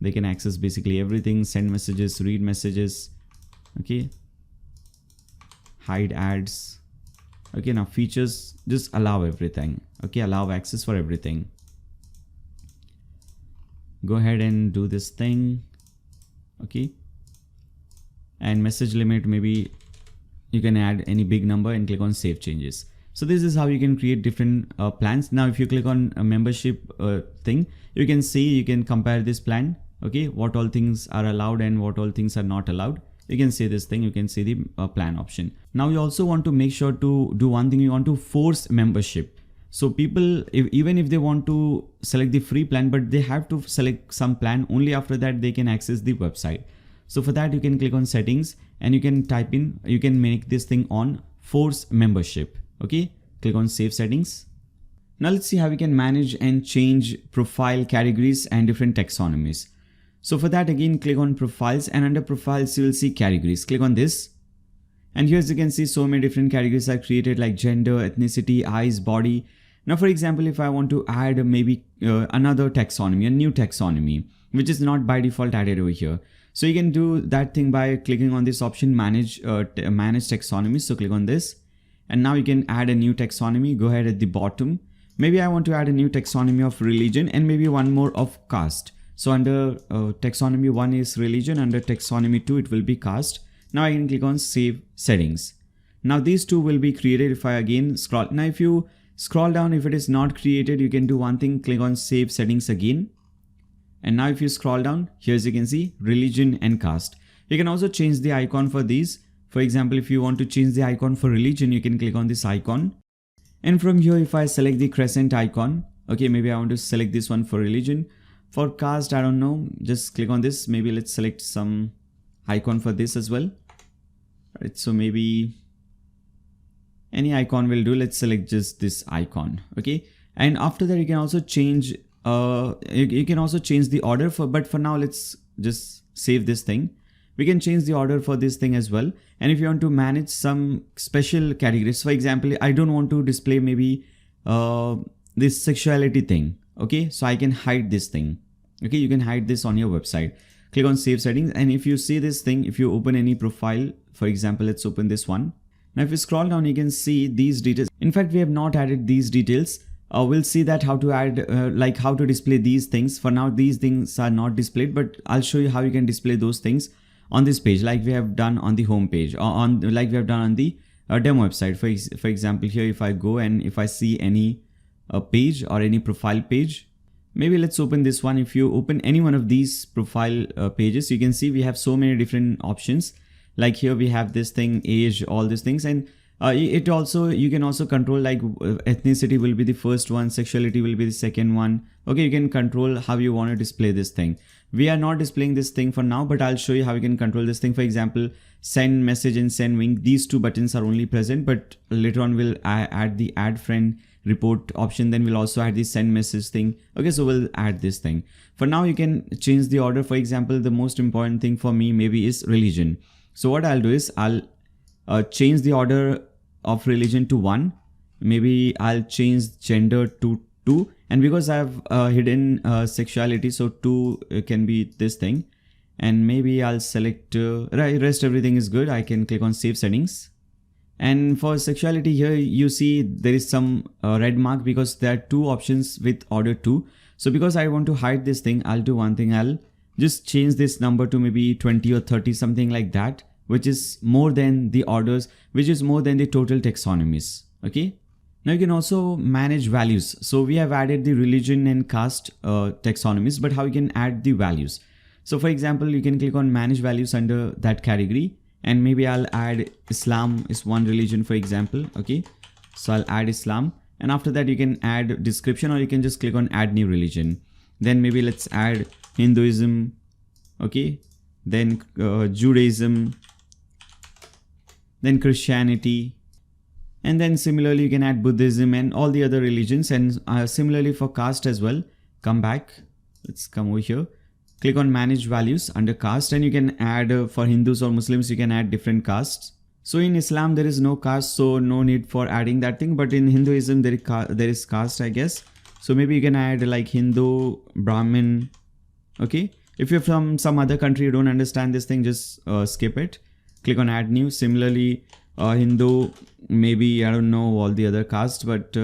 They can access basically everything, send messages, read messages. Okay. Hide ads. Okay, now features, just allow everything. Okay, allow access for everything. Go ahead and do this thing. Okay, and message limit, maybe you can add any big number and click on save changes. So this is how you can create different plans. Now if you click on a membership thing, you can see, you can compare this plan. Okay, what all things are allowed and what all things are not allowed. You can see this thing, you can see the plan option. Now you also want to make sure to do one thing, you want to force membership. So people, even if they want to select the free plan, but they have to select some plan, only after that they can access the website. So for that you can click on settings and you can type in, you can make this thing on force membership. Okay, click on save settings. Now let's see how we can manage and change profile categories and different taxonomies. So for that, again, click on profiles, and under profiles you will see categories. Click on this. And here as you can see, so many different categories are created, like gender, ethnicity, eyes, body. Now for example, if I want to add maybe another taxonomy, a new taxonomy, which is not by default added over here. So you can do that thing by clicking on this option, manage taxonomies. So click on this. And now you can add a new taxonomy. Go ahead at the bottom. Maybe I want to add a new taxonomy of religion and maybe one more of caste. So under taxonomy 1 is religion, under taxonomy 2 it will be caste. Now I can click on save settings. Now these two will be created if I again scroll. Now if you scroll down, if it is not created, you can do one thing, click on save settings again. And now if you scroll down, here as you can see, religion and caste. You can also change the icon for these. For example, if you want to change the icon for religion, you can click on this icon. And from here, if I select the crescent icon, okay, maybe I want to select this one for religion. For caste, I don't know, just click on this. Maybe let's select some icon for this as well. Right, so maybe any icon will do. Let's select just this icon. Okay, and after that you can also change you can also change the order but for now let's just save this thing. We can change the order for this thing as well. And if you want to manage some special categories, for example, I don't want to display maybe this sexuality thing. Okay, so I can hide this thing. Okay, you can hide this on your website. Click on save settings, and if you see this thing, if you open any profile, for example, let's open this one. Now if you scroll down, you can see these details. In fact, we have not added these details. We'll see that how to add like how to display these things. For now these things are not displayed, but I'll show you how you can display those things on this page, like we have done on the home page, or on like we have done on the demo website. For example, here if I go and if I see any page or any profile page, maybe let's open this one. If you open any one of these profile pages, you can see we have so many different options. Like here we have this thing, age, all these things, and it also, you can also control like ethnicity will be the first one, sexuality will be the second one. Okay, you can control how you want to display this thing. We are not displaying this thing for now, but I'll show you how you can control this thing. For example, send message and send link, these two buttons are only present, but later on we'll add the add friend report option, then we'll also add the send message thing. Okay, so we'll add this thing. For now you can change the order. For example, the most important thing for me maybe is religion. So what I'll do is I'll change the order of religion to 1. Maybe I'll change gender to 2, and because I've hidden sexuality, so 2 can be this thing. And maybe I'll select rest, everything is good. I can click on save settings. And for sexuality, here you see there is some red mark because there are 2 options with order 2. So because I want to hide this thing, I'll do one thing. I'll just change this number to maybe 20 or 30, something like that, which is more than the orders, which is more than the total taxonomies. Okay, now you can also manage values. So we have added the religion and caste taxonomies, but how you can add the values? So for example, you can click on manage values under that category, and maybe I'll add Islam is one religion, for example. Okay, so I'll add Islam, and after that you can add description, or you can just click on add new religion. Then maybe let's add Hinduism. Okay, then Judaism, then Christianity, and then similarly you can add Buddhism and all the other religions. And similarly for caste as well. Come back, let's come over here, click on manage values under caste, and you can add for Hindus or Muslims, you can add different castes. So in Islam there is no caste, so no need for adding that thing, but in Hinduism there is caste, I guess. So maybe you can add like Hindu, Brahmin. Okay, if you're from some other country, you don't understand this thing, just skip it. Click on add new. Similarly Hindu, maybe I don't know all the other castes, but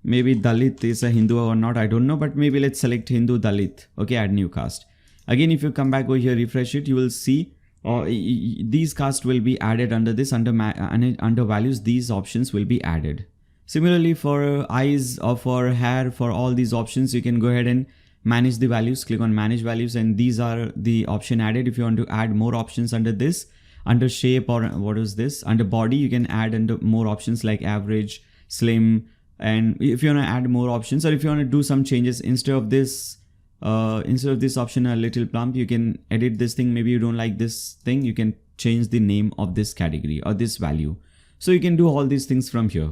maybe Dalit is a Hindu or not, I don't know, but maybe let's select Hindu Dalit. Okay, add new caste. Again, if you come back over here, refresh it, you will see these castes will be added under this, under values, these options will be added. Similarly, for eyes or for hair, for all these options, you can go ahead and manage the values. Click on manage values, and these are the option added. If you want to add more options under this, under shape, or what is this, under body, you can add under more options like average, slim. And if you want to add more options, or if you want to do some changes instead of this option, a little plump, you can edit this thing. Maybe you don't like this thing, you can change the name of this category or this value. So you can do all these things from here.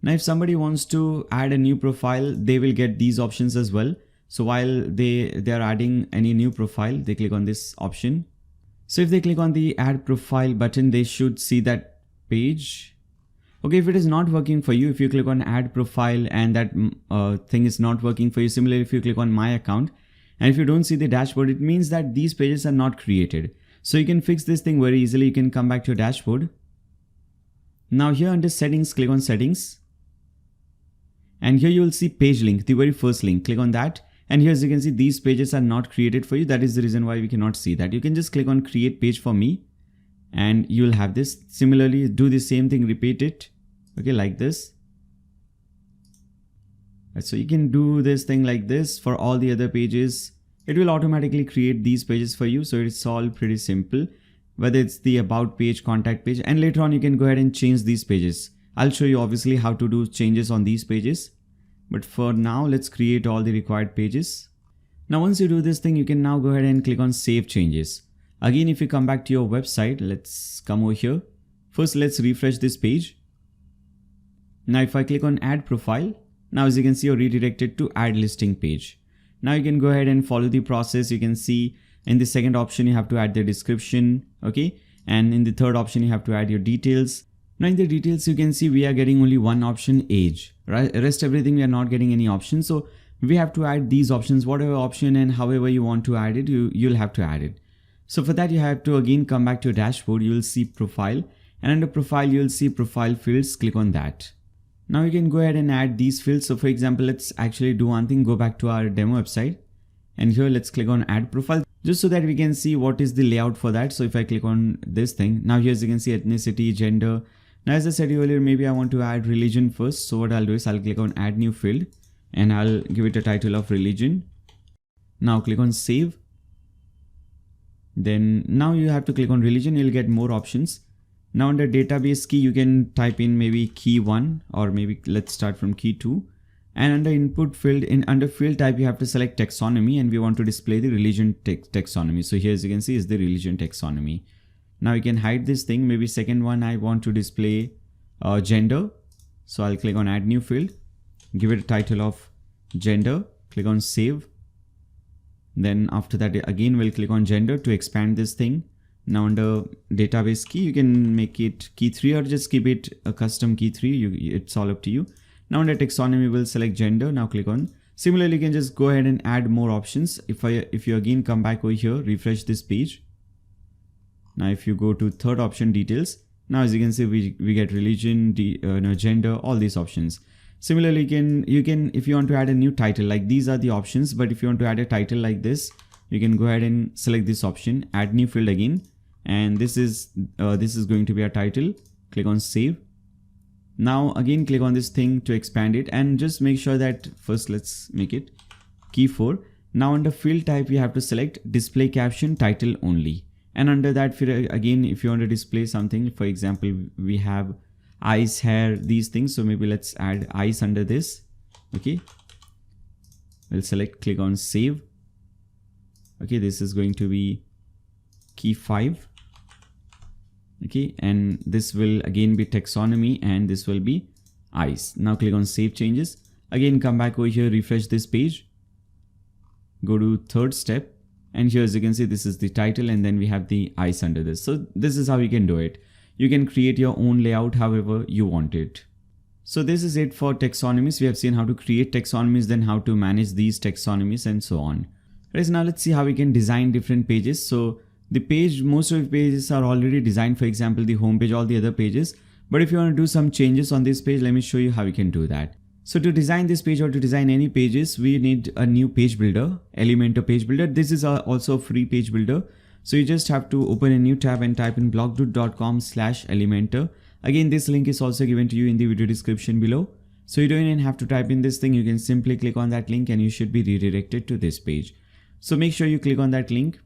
Now if somebody wants to add a new profile, they will get these options as well. So while they are adding any new profile, they click on this option. So if they click on the add profile button, they should see that page. Okay, if it is not working for you, if you click on add profile and that thing is not working for you, similarly if you click on my account and if you don't see the dashboard, it means that these pages are not created. So you can fix this thing very easily. You can come back to your dashboard. Now here under settings, click on settings. And here you will see page link, the very first link. Click on that. And here as you can see, these pages are not created for you. That is the reason why we cannot see that. You can just click on create page for me and you will have this. Similarly, do the same thing, repeat it. Okay, like this. So you can do this thing like this for all the other pages. It will automatically create these pages for you. So it's all pretty simple, whether it's the about page, contact page, and later on you can go ahead and change these pages. I'll show you obviously how to do changes on these pages. But for now, let's create all the required pages. Now, once you do this thing, you can now go ahead and click on save changes. Again, if you come back to your website, let's come over here. First, let's refresh this page. Now, if I click on add profile, now as you can see, you're redirected to add listing page. Now you can go ahead and follow the process. You can see in the second option, you have to add the description. Okay. And in the third option, you have to add your details. Now in the details, you can see we are getting only one option, age, right? Rest everything, we are not getting any options. So we have to add these options, whatever option and however you want to add it, you'll have to add it. So for that, you have to again come back to your dashboard. You will see profile, and under profile, you'll see profile fields. Click on that. Now you can go ahead and add these fields. So for example, let's actually do one thing, go back to our demo website, and here let's click on add profile, just so that we can see what is the layout for that. So if I click on this thing, now here as you can see ethnicity, gender. Now as I said earlier, maybe I want to add religion first. So what I'll do is I'll click on add new field and I'll give it a title of religion. Now click on save. Then now you have to click on religion, you'll get more options. Now under database key, you can type in maybe key 1 or maybe let's start from key 2. And under input field, under field type, you have to select taxonomy and we want to display the religion taxonomy. So here as you can see is the religion taxonomy. Now you can hide this thing. Maybe second one, I want to display gender. So I'll click on add new field, give it a title of gender, click on save. Then after that, again, we'll click on gender to expand this thing. Now under database key, you can make it key 3 or just keep it a custom key 3. It's all up to you. Now under taxonomy, we'll select gender. Now click on. Similarly, you can just go ahead and add more options. If you again come back over here, refresh this page. Now if you go to third option, details, now as you can see, we get religion, gender, all these options. Similarly, you can if you want to add a new title, like these are the options, but if you want to add a title like this, you can go ahead and select this option, add new field again, and this is going to be a title. Click on save. Now again, click on this thing to expand it, and just make sure that first let's make it key 4. Now under field type, you have to select display caption title only. And under that, again, if you want to display something, for example, we have eyes, hair, these things. So maybe let's add eyes under this. Okay. We'll select, click on save. Okay. This is going to be key 5. Okay. And this will again be taxonomy and this will be eyes. Now click on save changes. Again, come back over here, refresh this page. Go to third step. And here as you can see, this is the title and then we have the eyes under this. So this is how you can do it. You can create your own layout however you want it. So this is it for taxonomies. We have seen how to create taxonomies, then how to manage these taxonomies and so on. Right, so now let's see how we can design different pages. So The page, most of the pages are already designed, for example, the home page, all the other pages. But if you want to do some changes on this page, let me show you how you can do that. So to design this page or to design any pages, we need a new page builder, Elementor page builder. This is also a free page builder. So you just have to open a new tab and type in blogdude.com/Elementor. Again, this link is also given to you in the video description below. So you don't even have to type in this thing. You can simply click on that link and you should be redirected to this page. So make sure you click on that link.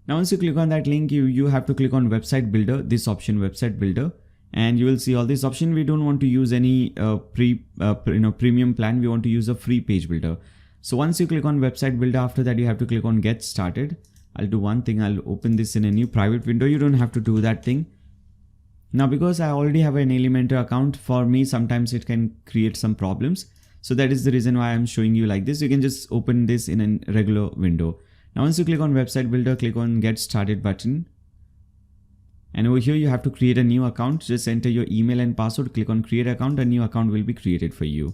Now once you click on that link, you have to click on website builder, this option, website builder, and you will see all this option. We don't want to use any premium plan. We want to use a free page builder. So once you click on website builder, after that you have to click on get started. I'll do one thing. I'll open this in a new private window. You don't have to do that thing. Now because I already have an Elementor account, for me sometimes it can create some problems. So that is the reason why I'm showing you like this. You can just open this in a regular window. Now once you click on website builder, click on get started button. And over here you have to create a new account. Just enter your email and password, click on create account. A new account will be created for you.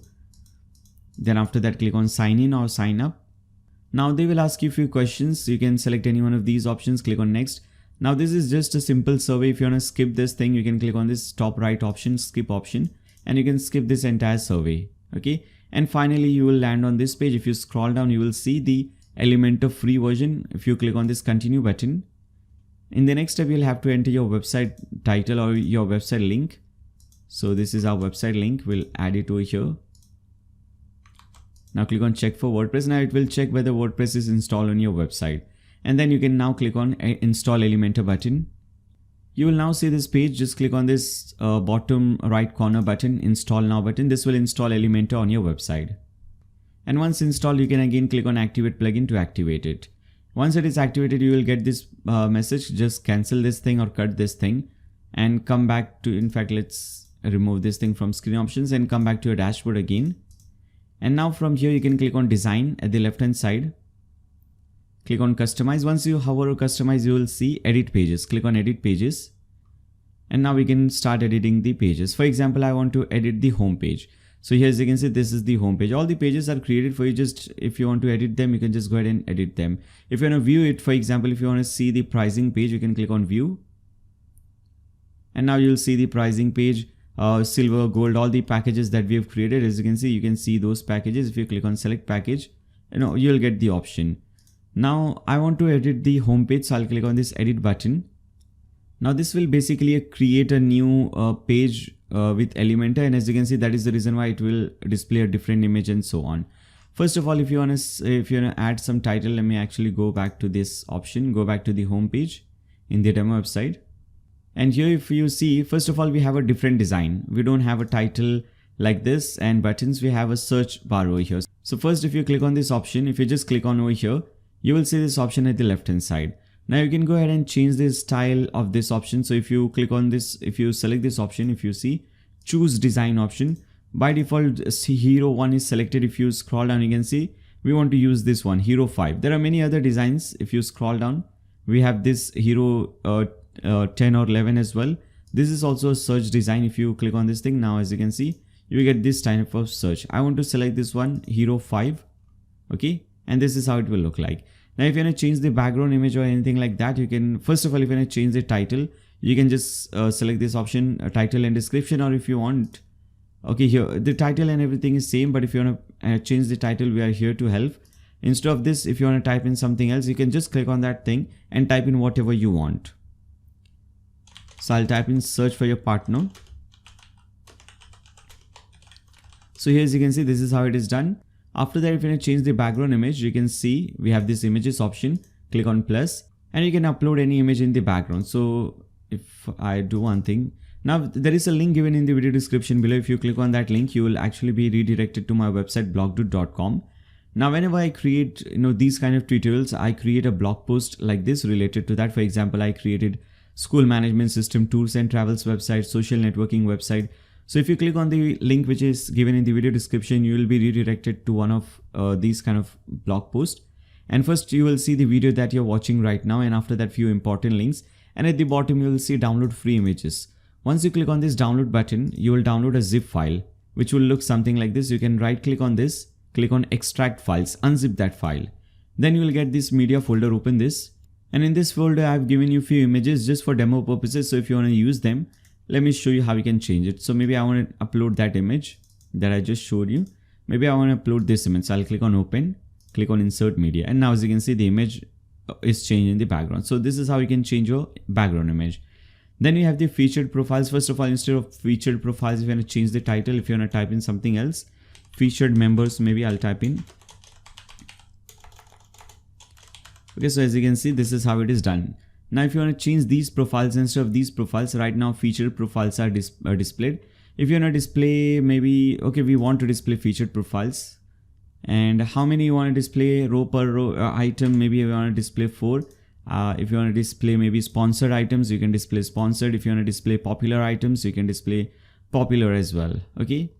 Then after that click on sign in or sign up. Now they will ask you a few questions. You can select any one of these options, click on next. Now this is just a simple survey. If you want to skip this thing, you can click on this top right option, skip option, and you can skip this entire survey. Okay. And finally you will land on this page. If you scroll down, you will see the Elementor free version. If you click on this continue button, in the next step you'll have to enter your website title or your website link. So this is our website link. We'll add it over here. Now click on check for WordPress. Now it will check whether WordPress is installed on your website. And then you can now click on install Elementor button. You will now see this page. Just click on this bottom right corner button, install now button. This will install Elementor on your website. And once installed, you can again click on activate plugin to activate it. Once it is activated, you will get this message. Just cancel this thing or cut this thing and come back to, in fact, let's remove this thing from screen options and come back to your dashboard again. And now from here, you can click on design at the left hand side. Click on customize. Once you hover or customize, you will see edit pages. Click on edit pages. And now we can start editing the pages. For example, I want to edit the home page. So here as you can see, this is the home page. All the pages are created for you. Just if you want to edit them, you can just go ahead and edit them. If you want to view it, for example, if you want to see the pricing page, you can click on view. And now you'll see the pricing page, silver, gold, all the packages that we have created. As you can see those packages. If you click on select package, you'll get the option. Now I want to edit the home page, so I'll click on this edit button. Now this will basically create a new page with Elementor, and as you can see, that is the reason why it will display a different image and so on. First of all, if you want to add some title, let me actually go back to this option, go back to the home page in the demo website. And here if you see, first of all, we have a different design. We don't have a title like this and buttons. We have a search bar over here. So first, if you click on this option, if you just click on over here, you will see this option at the left hand side. Now you can go ahead and change the style of this option. So if you click on this, if you select this option, if you see choose design option, by default Hero 1 is selected. If you scroll down, you can see we want to use this one, Hero 5. There are many other designs. If you scroll down, we have this Hero 10 or 11 as well. This is also a search design. If you click on this thing, now as you can see, you get this type of search. I want to select this one, Hero 5. Okay. And this is how it will look like. Now, if you want to change the background image or anything like that, you can, first of all, if you want to change the title, you can just select this option, title and description, or if you want, okay, here, the title and everything is same, but if you want to change the title, we are here to help. Instead of this, if you want to type in something else, you can just click on that thing and type in whatever you want. So I'll type in search for your partner. So here as you can see, this is how it is done. After that, if you want to change the background image, you can see we have this images option. Click on plus and you can upload any image in the background. So if I do one thing, now there is a link given in the video description below. If you click on that link, you will actually be redirected to my website blogdude.com. Now whenever I create these kind of tutorials, I create a blog post like this related to that. For example, I created school management system, tours and travels website, social networking website. So if you click on the link which is given in the video description, you will be redirected to one of these kind of blog posts. And first you will see the video that you're watching right now, and after that few important links, and at the bottom you will see download free images. Once you click on this download button, you will download a zip file which will look something like this. You can right click on this, click on extract files, unzip that file. Then you will get this media folder, open this. And in this folder, I've given you a few images just for demo purposes. So if you want to use them, let me show you how you can change it. So maybe I want to upload that image that I just showed you. Maybe I want to upload this image. So I'll click on open, click on insert media. And now as you can see, the image is changed in the background. So this is how you can change your background image. Then we have the featured profiles. First of all, instead of featured profiles, if you want to change the title, if you want to type in something else, featured members, maybe I'll type in. Okay, so as you can see, this is how it is done. Now, if you want to change these profiles instead of these profiles, right now featured profiles are displayed. If you want to display, maybe, okay, we want to display featured profiles. And how many you want to display row per row item? Maybe you want to display 4. If you want to display maybe sponsored items, you can display sponsored. If you want to display popular items, you can display popular as well. Okay.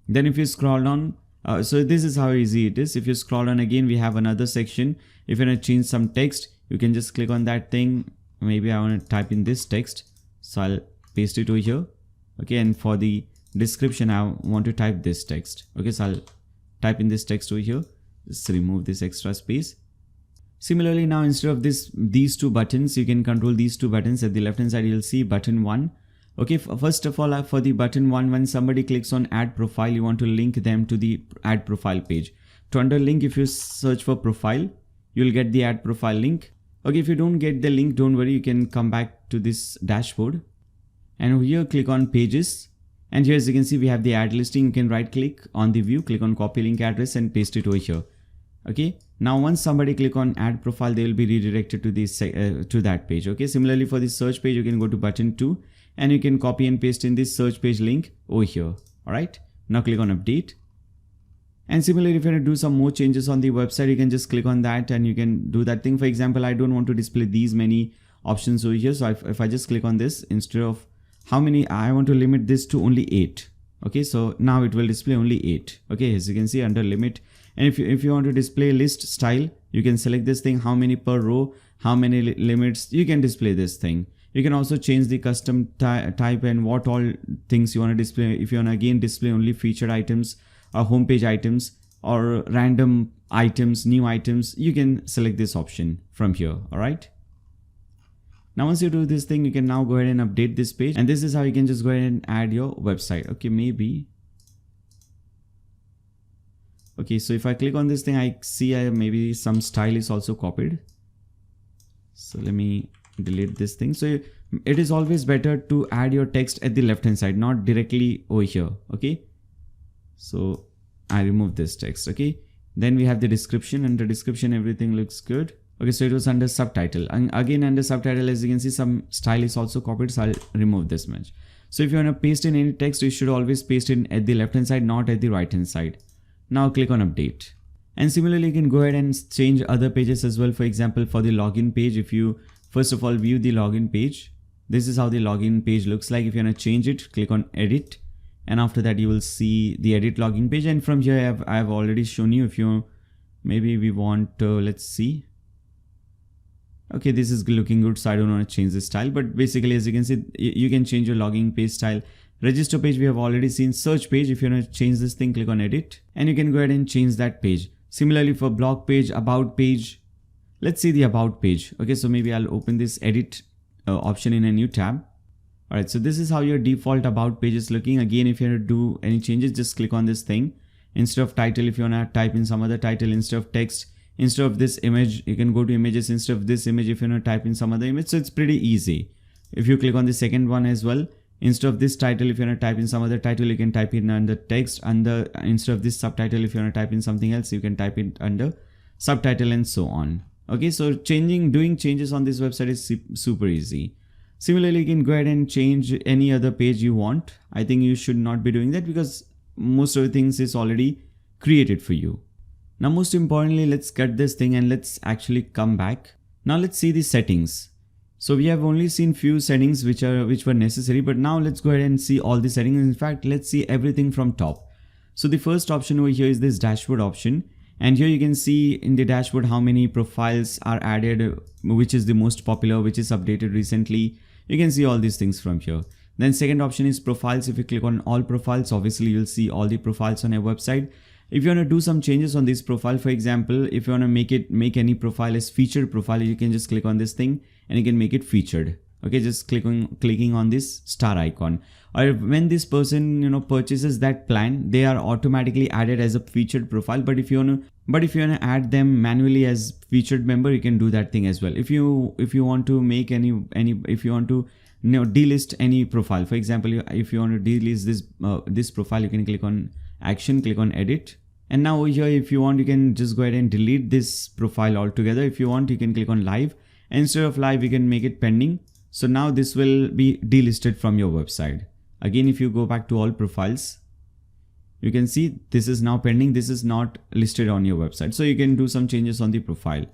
Then if you scroll down, so this is how easy it is. If you scroll down again, we have another section. If you want to change some text, you can just click on that thing. Maybe I want to type in this text. So I'll paste it over here. Okay. And for the description, I want to type this text. Okay. So I'll type in this text over here. Just remove this extra space. Similarly, now instead of these two buttons, you can control these two buttons. At the left hand side, you'll see button 1. Okay, first of all, for the button 1, when somebody clicks on add profile, you want to link them to the add profile page. To under link, if you search for profile, you'll get the add profile link. Okay, if you don't get the link, don't worry, you can come back to this dashboard. And over here, click on pages. And here, as you can see, we have the add listing. You can right click on the view, click on copy link address and paste it over here. Okay, now once somebody click on add profile, they will be redirected to this to that page. Okay, similarly for the search page, you can go to button 2 and you can copy and paste in this search page link over here. All right, now click on update. And similarly, if you want to do some more changes on the website, you can just click on that and you can do that thing. For example, I don't want to display these many options over here. So if I just click on this, instead of how many, I want to limit this to only 8. Okay, so now it will display only 8. Okay, as you can see under limit. And if you want to display list style, you can select this thing, how many per row, how many limits, you can display this thing. You can also change the custom type and what all things you want to display. If you want to again display only featured items or homepage items or random items, new items, you can select this option from here. All right. Now, once you do this thing, you can now go ahead and update this page. And this is how you can just go ahead and add your website. Okay, maybe. Okay, so if I click on this thing, I see maybe some style is also copied. So let me delete this thing. So it is always better to add your text at the left hand side, not directly over here. Okay, so I remove this text. Okay, then we have the description. Under description, everything looks good. Okay, so it was under subtitle, and again under subtitle, as you can see, some style is also copied. So I'll remove this much. So if you want to paste in any text, you should always paste in at the left hand side, not at the right hand side. Now click on update. And similarly, you can go ahead and change other pages as well. For example, for the login page, if you first of all view the login page, this is how the login page looks like. If you want to change it, click on edit. And after that, you will see the edit login page. And from here, I have already shown you. If you, maybe we want, let's see. Okay, this is looking good. So I don't want to change the style, but basically, as you can see, you can change your login page style. Register page, we have already seen. Search page, if you want to change this thing, click on edit and you can go ahead and change that page. Similarly for blog page, about page, let's see the about page. Okay, so maybe I'll open this edit option in a new tab. All right, so this is how your default about page is looking. Again, if you want to do any changes, just click on this thing. Instead of title, if you want to type in some other title, instead of text, instead of this image, you can go to images. Instead of this image, if you want to type in some other image, so it's pretty easy. If you click on the second one as well, instead of this title, if you want to type in some other title, you can type in under text. Instead of this subtitle, if you want to type in something else, you can type it under subtitle and so on. Okay, so doing changes on this website is super easy. Similarly, you can go ahead and change any other page you want. I think you should not be doing that because most of the things is already created for you. Now, most importantly, let's cut this thing and let's actually come back. Now let's see the settings. So we have only seen few settings which were necessary, but now let's go ahead and see all the settings. In fact, let's see everything from top. So the first option over here is this dashboard option. And here you can see in the dashboard how many profiles are added, which is the most popular, which is updated recently. You can see all these things from here. Then second option is profiles. If you click on all profiles, obviously you'll see all the profiles on your website. If you want to do some changes on this profile, for example, if you want to make any profile as featured profile, you can just click on this thing and you can make it featured. Okay, just clicking on this star icon. Or when this person purchases that plan, they are automatically added as a featured profile. But if you want to add them manually as featured member, you can do that thing as well. If you want to make if you want to delist any profile, for example, if you want to delist this profile, you can click on action, click on edit. And now over here, if you want, you can just go ahead and delete this profile altogether. If you want, you can click on live. And instead of live, you can make it pending. So now this will be delisted from your website. Again, if you go back to all profiles, you can see this is now pending. This is not listed on your website. So you can do some changes on the profile.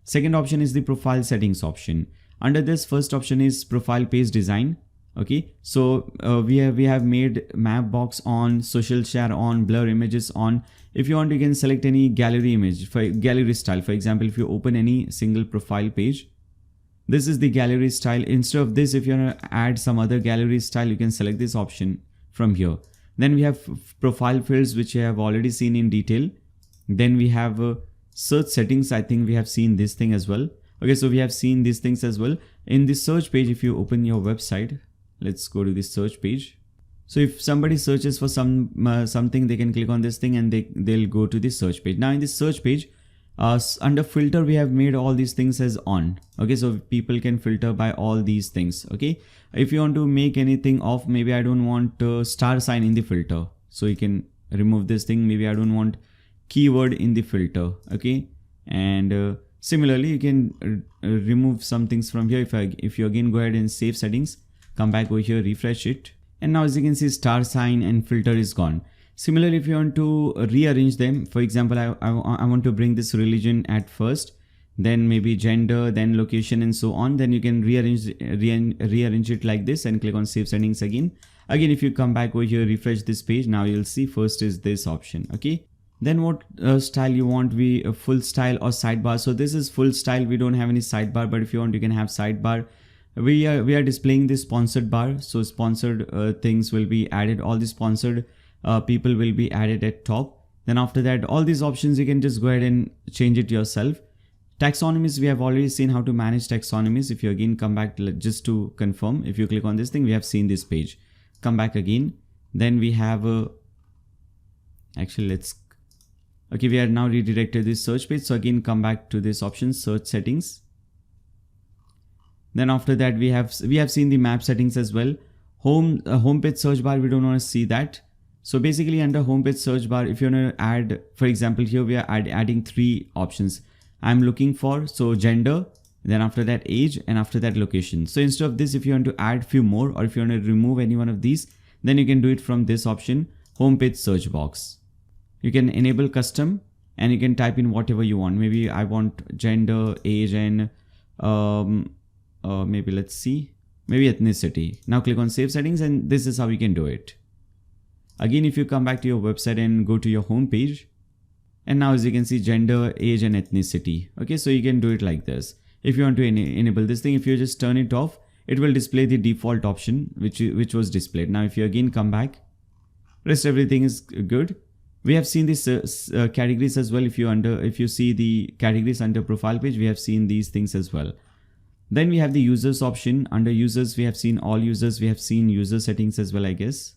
Second option is the profile settings option. Under this, first option is profile page design. Okay, so we have made map box on, social share on, blur images on. If you want, you can select any gallery image for gallery style. For example, if you open any single profile page, this is the gallery style. Instead of this, if you want to add some other gallery style, you can select this option from here. Then we have profile fields, which you have already seen in detail. Then we have search settings. I think we have seen this thing as well. Okay, so we have seen these things as well. In the search page, if you open your website, let's go to the search page. So if somebody searches for something, they can click on this thing and they'll go to the search page. Now in the search page, under filter, we have made all these things as on. Okay, so people can filter by all these things. Okay, if you want to make anything off, maybe I don't want star sign in the filter, so you can remove this thing. Maybe I don't want keyword in the filter. Okay, and similarly, you can remove some things from here. If you again go ahead and save settings, come back over here, refresh it, and now as you can see, star sign and filter is gone. Similarly, if you want to rearrange them, for example, I want to bring this religion at first, then maybe gender, then location, and so on. Then you can rearrange it like this and click on save settings again. Again, if you come back over here, refresh this page, now you'll see first is this option. Okay, then what style you want, full style or sidebar. So this is full style. We don't have any sidebar, but if you want, you can have sidebar. We are displaying this sponsored bar, so sponsored things will be added. All the sponsored people will be added at top. Then after that, all these options you can just go ahead and change it yourself. Taxonomies, we have already seen how to manage taxonomies. If you again come back just to confirm, if you click on this thing, we have seen this page. Come back again. Then we have okay, we are now redirected this search page. So again, come back to this option, search settings. Then after that, we have seen the map settings as well. Homepage search bar, we don't want to see that. So basically under homepage search bar, if you want to add, for example, here we are adding 3 options. I'm looking for, so gender, then after that age, and after that location. So instead of this, if you want to add few more, or if you want to remove any one of these, then you can do it from this option, homepage search box. You can enable custom and you can type in whatever you want. Maybe I want gender, age, and maybe let's see, maybe ethnicity. Now click on save settings, and this is how you can do it. Again, if you come back to your website and go to your home page, and now as you can see, gender, age, and ethnicity. Okay, so you can do it like this. If you want to enable this thing, if you just turn it off, it will display the default option which was displayed. Now if you again come back, rest everything is good. We have seen these categories as well. If you see the categories under profile page, we have seen these things as well. Then we have the users option. Under users, we have seen all users. We have seen user settings as well, I guess.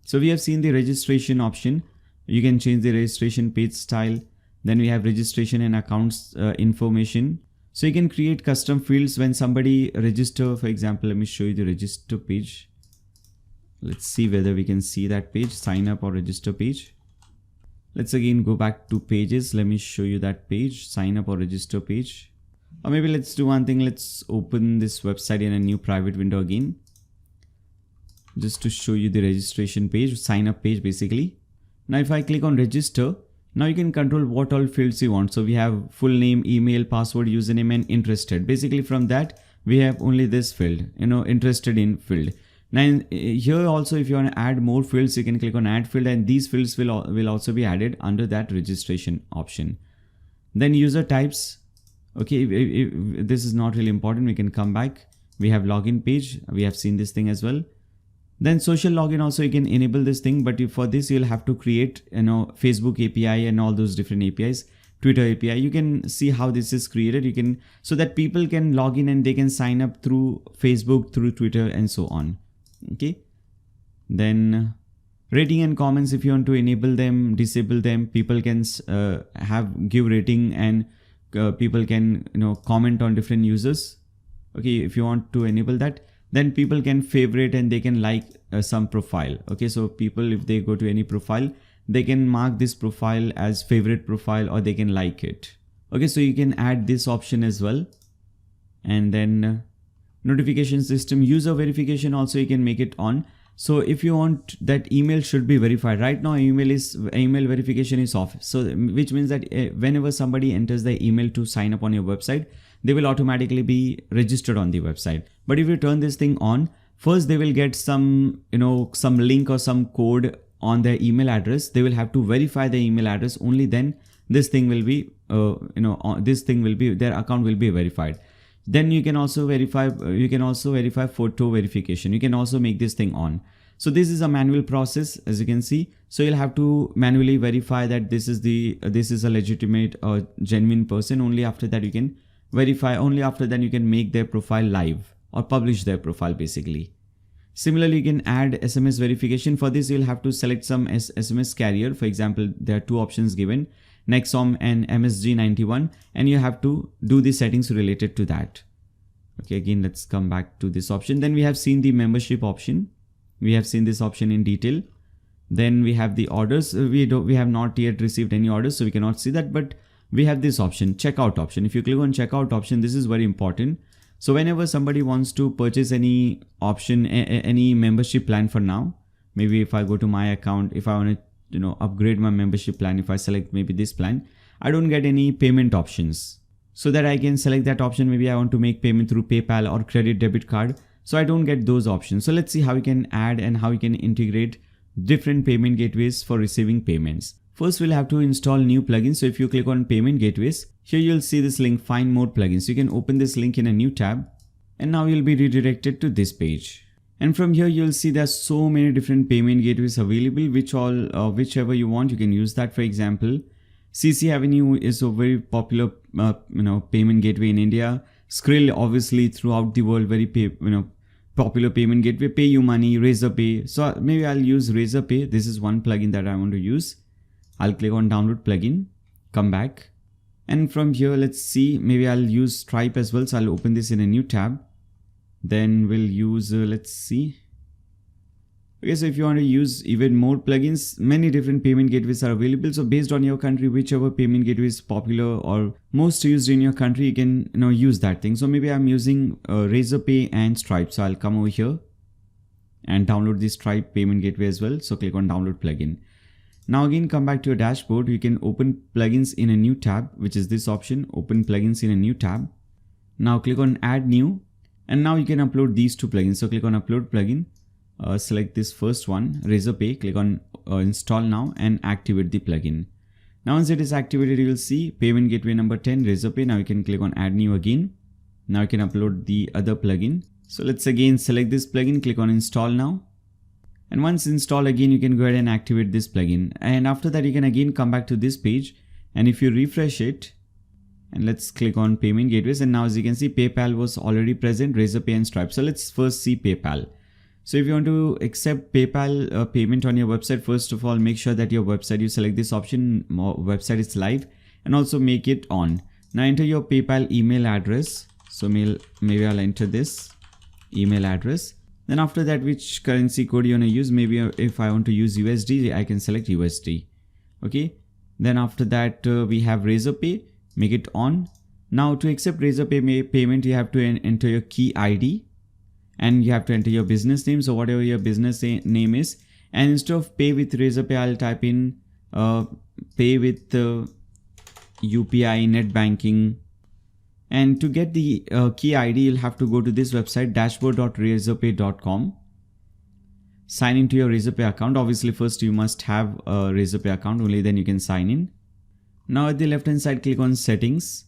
So we have seen the registration option. You can change the registration page style. Then we have registration and accounts information. So you can create custom fields when somebody register. For example, let me show you the register page. Let's see whether we can see that page, sign up or register page. Let's again go back to pages. Let me show you that page, sign up or register page. Or maybe let's do one thing. Let's open this website in a new private window again, just to show you the registration page, sign up page basically. Now if I click on register, now you can control what all fields you want. So we have full name, email, password, username, and interested. Basically from that, we have only this field, interested in field. Now here also, if you want to add more fields, you can click on add field, and these fields will also be added under that registration option. Then user types. Okay, if this is not really important, we can come back. We have login page. We have seen this thing as well. Then social login also you can enable this thing, but for this you'll have to create Facebook API and all those different APIs, Twitter API. You can see how this is created. You can, so that people can log in and they can sign up through Facebook, through Twitter and so on. Okay. Then rating and comments, if you want to enable them, disable them, people can give rating and people can comment on different users. Okay, if you want to enable that, then people can favorite and they can like some profile. Okay, so people, if they go to any profile, they can mark this profile as favorite profile or they can like it. Okay, so you can add this option as well. And then notification system, user verification also you can make it on. So if you want that email should be verified, right now email verification is off. So which means that whenever somebody enters the email to sign up on your website, they will automatically be registered on the website. But if you turn this thing on, first they will get some link or some code on their email address. They will have to verify the email address. Only then this thing will be their account will be verified. Then you can also verify photo verification. You can also make this thing on. So this is a manual process, as you can see. So you'll have to manually verify that this is a legitimate or genuine person. Only after that you can verify. Only after that you can make their profile live or publish their profile basically. Similarly, you can add SMS verification. For this, you'll have to select some SMS carrier. For example, there are two options given, Nexom and MSG91, and you have to do the settings related to that. Okay, again, let's come back to this option. Then we have seen the membership option. We have seen this option in detail. Then we have the orders. We have not yet received any orders, so we cannot see that, but we have this option, checkout option. If you click on checkout option, this is very important. So whenever somebody wants to purchase any option, any membership plan for now, maybe if I go to my account, if I want to upgrade my membership plan, if I select maybe this plan, I don't get any payment options. So that I can select that option, maybe I want to make payment through PayPal or credit debit card. So I don't get those options. So let's see how we can add and how we can integrate different payment gateways for receiving payments. First, we'll have to install new plugins. So if you click on payment gateways, here you'll see this link, find more plugins. You can open this link in a new tab and now you'll be redirected to this page. And from here, you'll see there's so many different payment gateways available, whichever you want, you can use that. For example, CC Avenue is a very popular, payment gateway in India. Skrill, obviously throughout the world, very popular payment gateway. PayUmoney, Razorpay. So maybe I'll use Razorpay. This is one plugin that I want to use. I'll click on download plugin, come back. And from here, let's see, maybe I'll use Stripe as well. So I'll open this in a new tab. Then we'll use, let's see. Okay, so if you want to use even more plugins, many different payment gateways are available. So based on your country, whichever payment gateway is popular or most used in your country, you can use that thing. So maybe I'm using Razorpay and Stripe. So I'll come over here and download the Stripe payment gateway as well. So click on download plugin. Now again, come back to your dashboard. You can open plugins in a new tab, which is this option, open plugins in a new tab. Now click on add new, and now you can upload these two plugins. So click on upload plugin, select this first one, Razorpay, click on install now and activate the plugin. Now once it is activated, you will see payment gateway number 10, Razorpay. Now you can click on add new again. Now you can upload the other plugin. So let's again select this plugin, click on install now. And once installed, again, you can go ahead and activate this plugin. And after that, you can again come back to this page. And if you refresh it, and let's click on payment gateways. And now as you can see, PayPal was already present, Razorpay and Stripe. So let's first see PayPal. So if you want to accept PayPal payment on your website, first of all, make sure that your website, you select this option, website is live, and also make it on. Now enter your PayPal email address. So maybe I'll enter this email address. Then after that, which currency code you want to use? Maybe if I want to use USD, I can select USD. Okay. Then after that, we have Razorpay, make it on. Now to accept Razorpay payment, you have to enter your key ID and you have to enter your business name. So whatever your business name is, and instead of pay with Razorpay, I'll type in pay with UPI, net banking. And to get the key ID, you'll have to go to this website, dashboard.razorpay.com. Sign into your Razorpay account. Obviously, first you must have a Razorpay account, only then you can sign in. Now at the left hand side, click on settings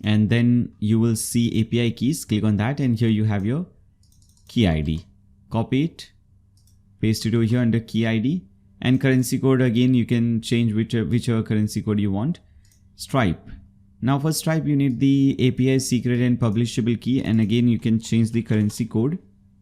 and then you will see API keys. Click on that and here you have your key ID. Copy it, paste it over here under key ID. And currency code, again you can change whichever currency code you want. Stripe. Now for Stripe you need the API secret and publishable key, and again you can change the currency code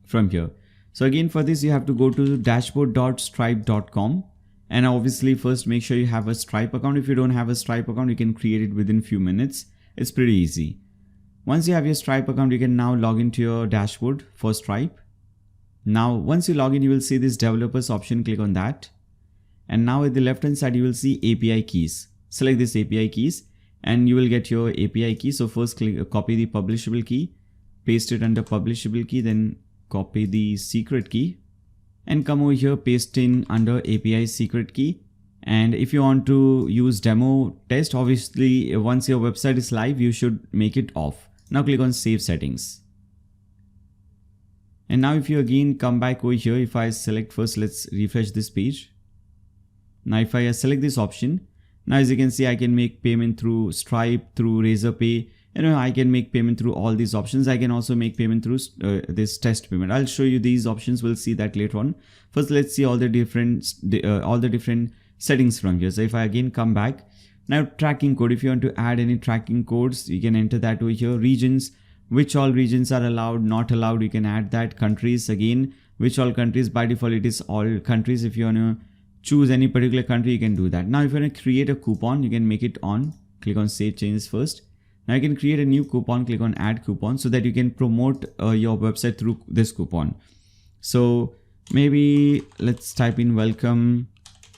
from here. So again for this you have to go to dashboard.stripe.com, and obviously first make sure you have a Stripe account. If you don't have a Stripe account, you can create it within few minutes. It's pretty easy. Once you have your Stripe account, you can now log into your dashboard for Stripe. Now once you log in, you will see this developers option, click on that. And now at the left hand side you will see API keys. Select this API keys and you will get your API key. So first copy the publishable key, paste it under publishable key, then copy the secret key and come over here, paste in under API secret key. And if you want to use demo test, obviously once your website is live, you should make it off. Now click on save settings. And now if you again come back over here, if I select first, let's refresh this page. Now if I select this option, now as you can see, I can make payment through Stripe, through Razorpay. I can make payment through all these options. I can also make payment through this test payment. I'll show you these options. We'll see that later on. First, let's see all the different settings from here. So if I again come back, now tracking code. If you want to add any tracking codes, you can enter that over here. Regions, which all regions are allowed, not allowed, you can add that. Countries, again, which all countries. By default, it is all countries. If you want to choose any particular country, you can do that. Now if you want to create a coupon, you can make it on. Click on save changes first. Now you can create a new coupon, click on add coupon, so that you can promote your website through this coupon. So maybe let's type in welcome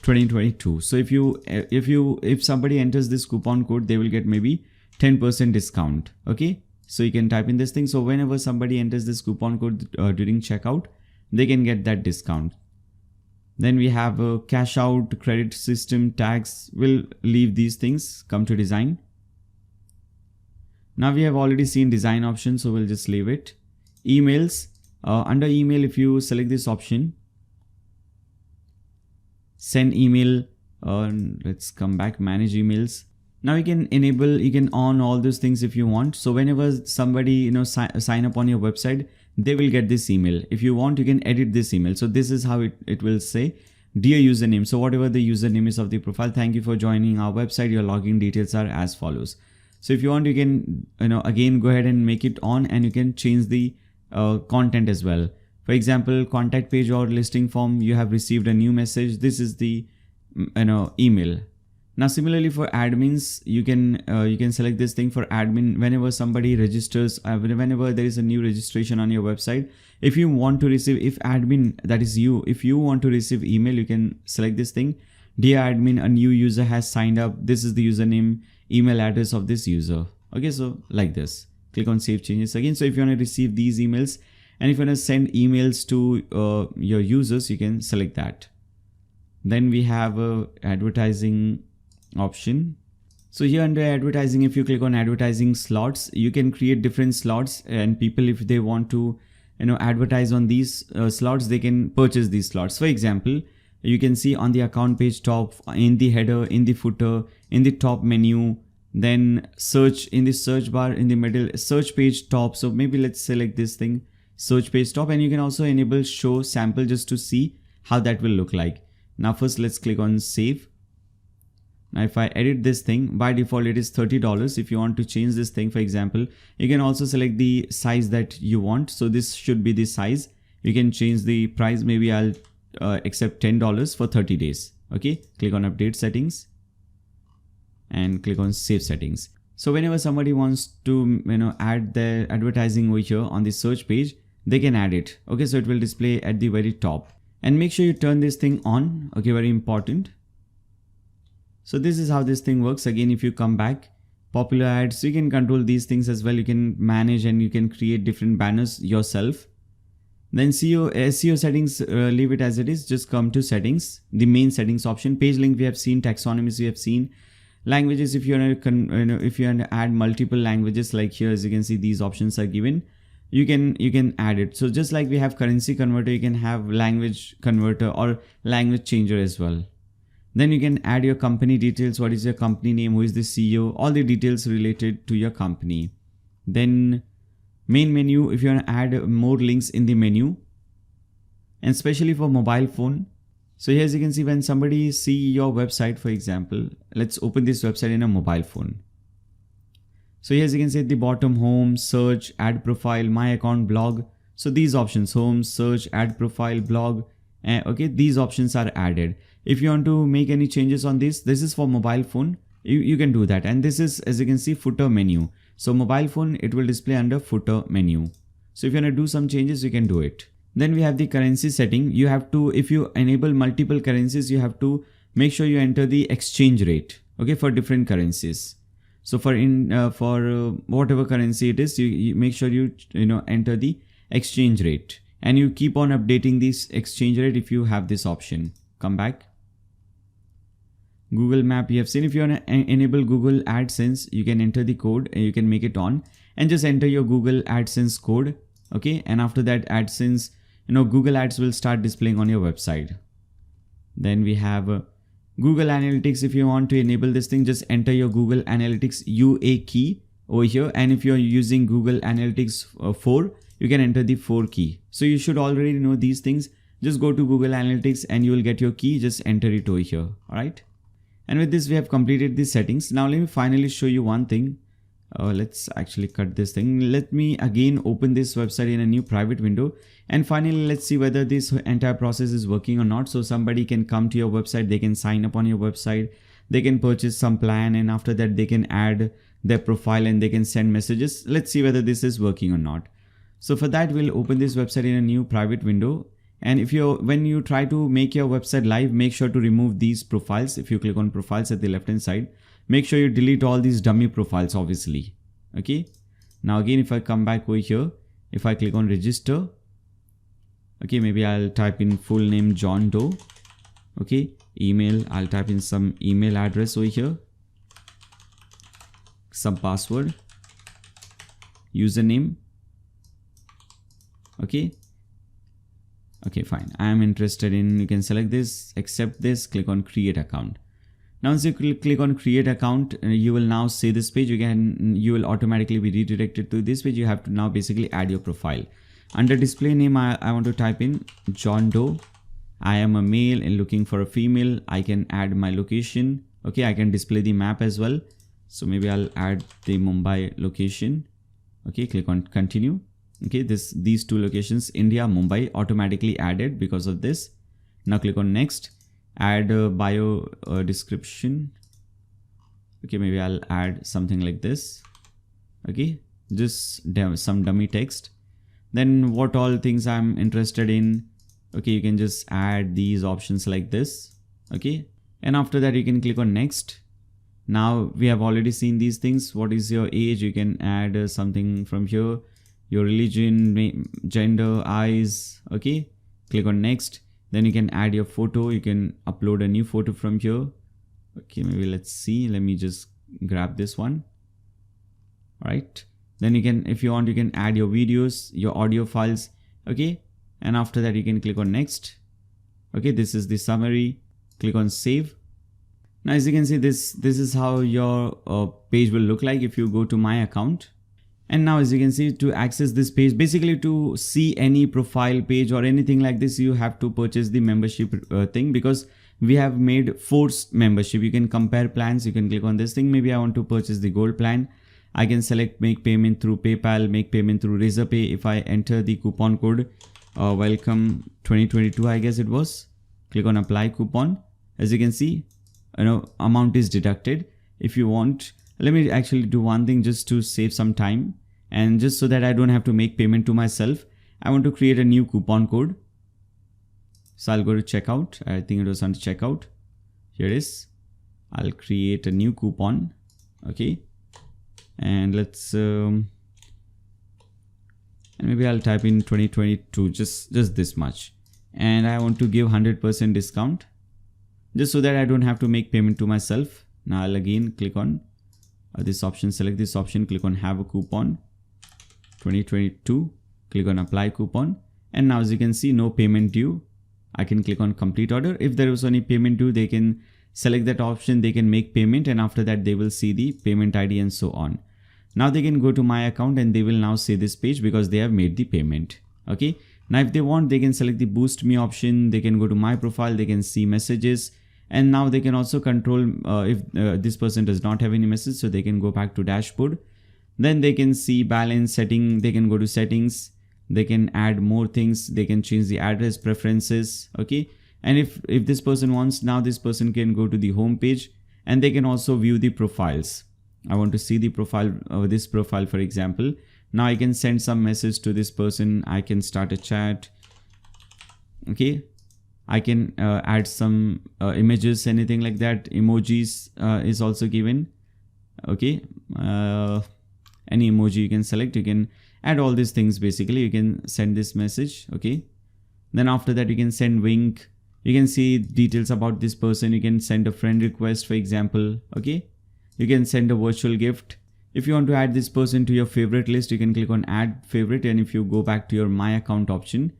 2022. So if somebody enters this coupon code, they will get maybe 10% discount. Okay, so you can type in this thing. So whenever somebody enters this coupon code during checkout, they can get that discount. Then we have a cash out, credit system, tax. We'll leave these things. Come to design. Now we have already seen design option, so we'll just leave it. Emails. Under email, if you select this option, send email. Let's come back, manage emails. Now you can enable, you can on all those things if you want. So whenever somebody sign up on your website, they will get this email. If you want, you can edit this email. So this is how it will say, dear username. So whatever the username is of the profile, thank you for joining our website. Your login details are as follows. So if you want, you can again go ahead and make it on, and you can change the content as well. For example, contact page or listing form, you have received a new message. This is the email. Now similarly for admins, you can select this thing for admin. Whenever somebody registers, whenever there is a new registration on your website, if you want to receive, if admin, that is you, if you want to receive email, you can select this thing. Dear admin, a new user has signed up. This is the username, email address of this user. Okay, so like this. Click on save changes again. So if you want to receive these emails, and if you want to send emails to your users, you can select that. Then we have a advertising option. So here under advertising, if you click on advertising slots, you can create different slots, and people, if they want to advertise on these slots, they can purchase these slots. For example, you can see on the account page top, in the header, in the footer, in the top menu, then search, in the search bar, in the middle, search page top. So maybe let's select this thing, search page top, and you can also enable show sample just to see how that will look like. Now first let's click on save. Now if I edit this thing, by default it is $30. If you want to change this thing, for example, you can also select the size that you want. So this should be the size. You can change the price. Maybe I'll accept $10 for 30 days. Okay, click on update settings and click on save settings. So whenever somebody wants to add their advertising over here on the search page, they can add it. Okay, so it will display at the very top, and make sure you turn this thing on. Okay, very important. So this is how this thing works. Again, if you come back, popular ads, you can control these things as well. You can manage and you can create different banners yourself. Then SEO settings, leave it as it is. Just come to settings, the main settings option. Page link we have seen, taxonomies we have seen. Languages, if you want to add multiple languages, like here as you can see, these options are given. You can add it. So just like we have currency converter, you can have language converter or language changer as well. Then you can add your company details. What is your company name? Who is the CEO? All the details related to your company. Then main menu, if you want to add more links in the menu, and especially for mobile phone. So here as you can see, when somebody see your website, for example, let's open this website in a mobile phone. So here as you can see at the bottom, home, search, add profile, my account, blog. So these options, home, search, add profile, blog, okay, these options are added. If you want to make any changes on this is for mobile phone, you can do that. And this is, as you can see, footer menu. So mobile phone, it will display under footer menu. So if you want to do some changes, you can do it. Then we have the currency setting. You have to, if you enable multiple currencies, you have to make sure you enter the exchange rate, okay, for different currencies. So for whatever currency it is, you make sure you enter the exchange rate, and you keep on updating this exchange rate if you have this option. Come back. Google Map, you have seen. If you want to enable Google AdSense, you can enter the code and you can make it on, and just enter your Google AdSense code, okay, and after that AdSense, Google Ads will start displaying on your website. Then we have Google Analytics. If you want to enable this thing, just enter your Google Analytics UA key over here, and if you're using Google Analytics 4, you can enter the 4 key. So you should already know these things. Just go to Google Analytics and you will get your key. Just enter it over here. All right. And with this, we have completed the settings. Now let me finally show you one thing. Let's actually cut this thing. Let me again open this website in a new private window. And finally, let's see whether this entire process is working or not. So somebody can come to your website. They can sign up on your website. They can purchase some plan. And after that, they can add their profile and they can send messages. Let's see whether this is working or not. So for that, we'll open this website in a new private window. And when you try to make your website live, make sure to remove these profiles. If you click on profiles at the left hand side, make sure you delete all these dummy profiles, obviously. Okay. Now again, if I come back over here, if I click on register, okay, maybe I'll type in full name John Doe. Okay. Email, I'll type in some email address over here. Some password. Username. Okay. Okay, fine. I am interested in, you can select this, accept this, click on create account. Now once you click on create account, you will now see this page. You will automatically be redirected to this page. You have to now basically add your profile. Under display name, I want to type in John Doe. I am a male and looking for a female. I can add my location. Okay, I can display the map as well. So maybe I'll add the Mumbai location. Okay, click on continue. Okay, these two locations, India, Mumbai, automatically added because of this. Now click on next. Add a bio description. Okay, maybe I'll add something like this. Okay, just some dummy text. Then what all things I'm interested in. Okay, you can just add these options like this. Okay, and after that you can click on next. Now we have already seen these things. What is your age? You can add something from here. Your religion, gender, eyes. Okay, click on next. Then you can add your photo. You can upload a new photo from here. Okay, maybe let's see. Let me just grab this one. All right. Then you can, if you want, you can add your videos, your audio files. Okay. And after that, you can click on next. Okay, this is the summary. Click on save. Now, as you can see, this is how your page will look like if you go to my account. And now, as you can see, to access this page, basically to see any profile page or anything like this, you have to purchase the membership thing, because we have made forced membership. You can compare plans. You can click on this thing. Maybe I want to purchase the gold plan. I can select make payment through PayPal, make payment through Razorpay. If I enter the coupon code, welcome 2022, I guess it was. Click on apply coupon. As you can see, amount is deducted. If you want, let me actually do one thing just to save some time, and just so that I don't have to make payment to myself, I want to create a new coupon code. So I'll go to checkout. I think it was on checkout. Here it is. I'll create a new coupon. Okay. And let's, and maybe I'll type in 2022, just this much. And I want to give 100% discount, just so that I don't have to make payment to myself. Now I'll again click on this option, select this option, click on have a coupon 2022, click on apply coupon. And now as you can see, no payment due. I can click on complete order. If there was any payment due, they can select that option, they can make payment, and after that they will see the payment ID and so on. Now they can go to my account and they will now see this page because they have made the payment. Okay. Now if they want, they can select the boost me option, they can go to my profile, they can see messages, and now they can also control if this person does not have any message, so they can go back to dashboard. Then they can see balance setting, they can go to settings, they can add more things, they can change the address preferences, okay. And if this person wants, now this person can go to the home page and they can also view the profiles. I want to see the profile, this profile for example. Now I can send some message to this person, I can start a chat, okay. I can add some images, anything like that. Emojis is also given, okay. Any emoji you can select, you can add all these things. Basically you can send this message, okay. Then after that you can send wink, you can see details about this person, you can send a friend request for example, okay. You can send a virtual gift. If you want to add this person to your favorite list, you can click on add favorite, and if you go back to your my account option,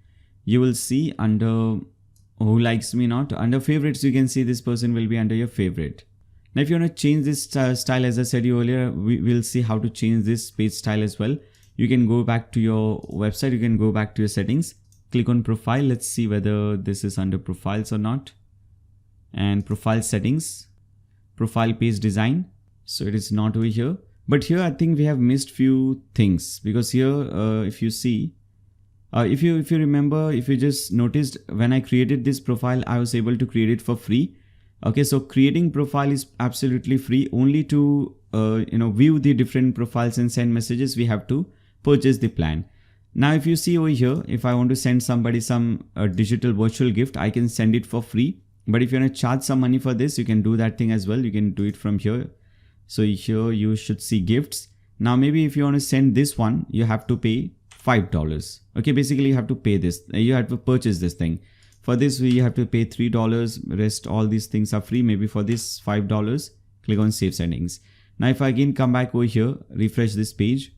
you will see under who likes me not, under favorites you can see this person will be under your favorite. Now if you want to change this style, as I said earlier, we will see how to change this page style as well. You can go back to your website, you can go back to your settings, click on profile. Let's see whether this is under profiles or not. And profile settings, profile page design. So it is not over here. But here I think we have missed few things, because here if you see, if you remember, if you just noticed, when I created this profile, I was able to create it for free. Okay, so creating profile is absolutely free. Only to view the different profiles and send messages, we have to purchase the plan. Now if you see over here, if I want to send somebody some digital virtual gift, I can send it for free. But if you want to charge some money for this, you can do that thing as well. You can do it from here. So here you should see gifts. Now maybe if you want to send this one, you have to pay $5. Okay, basically you have to pay this, you have to purchase this thing. For this you have to pay $3, rest all these things are free. Maybe for this $5, click on save settings. Now if I again come back over here, refresh this page,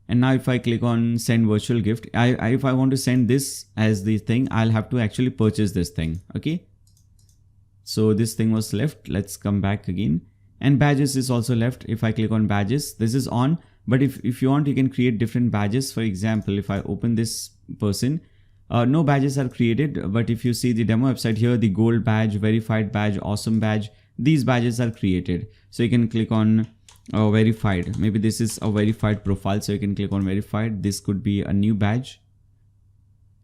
and now if I click on send virtual gift, if I want to send this as the thing, I'll have to actually purchase this thing, okay. So this thing was left, let's come back again, and badges is also left. If I click on badges, this is on, but if you want, you can create different badges. For example, if I open this person, no badges are created, but if you see the demo website here, the gold badge, verified badge, awesome badge, these badges are created. So you can click on verified. Maybe this is a verified profile, so you can click on verified. This could be a new badge.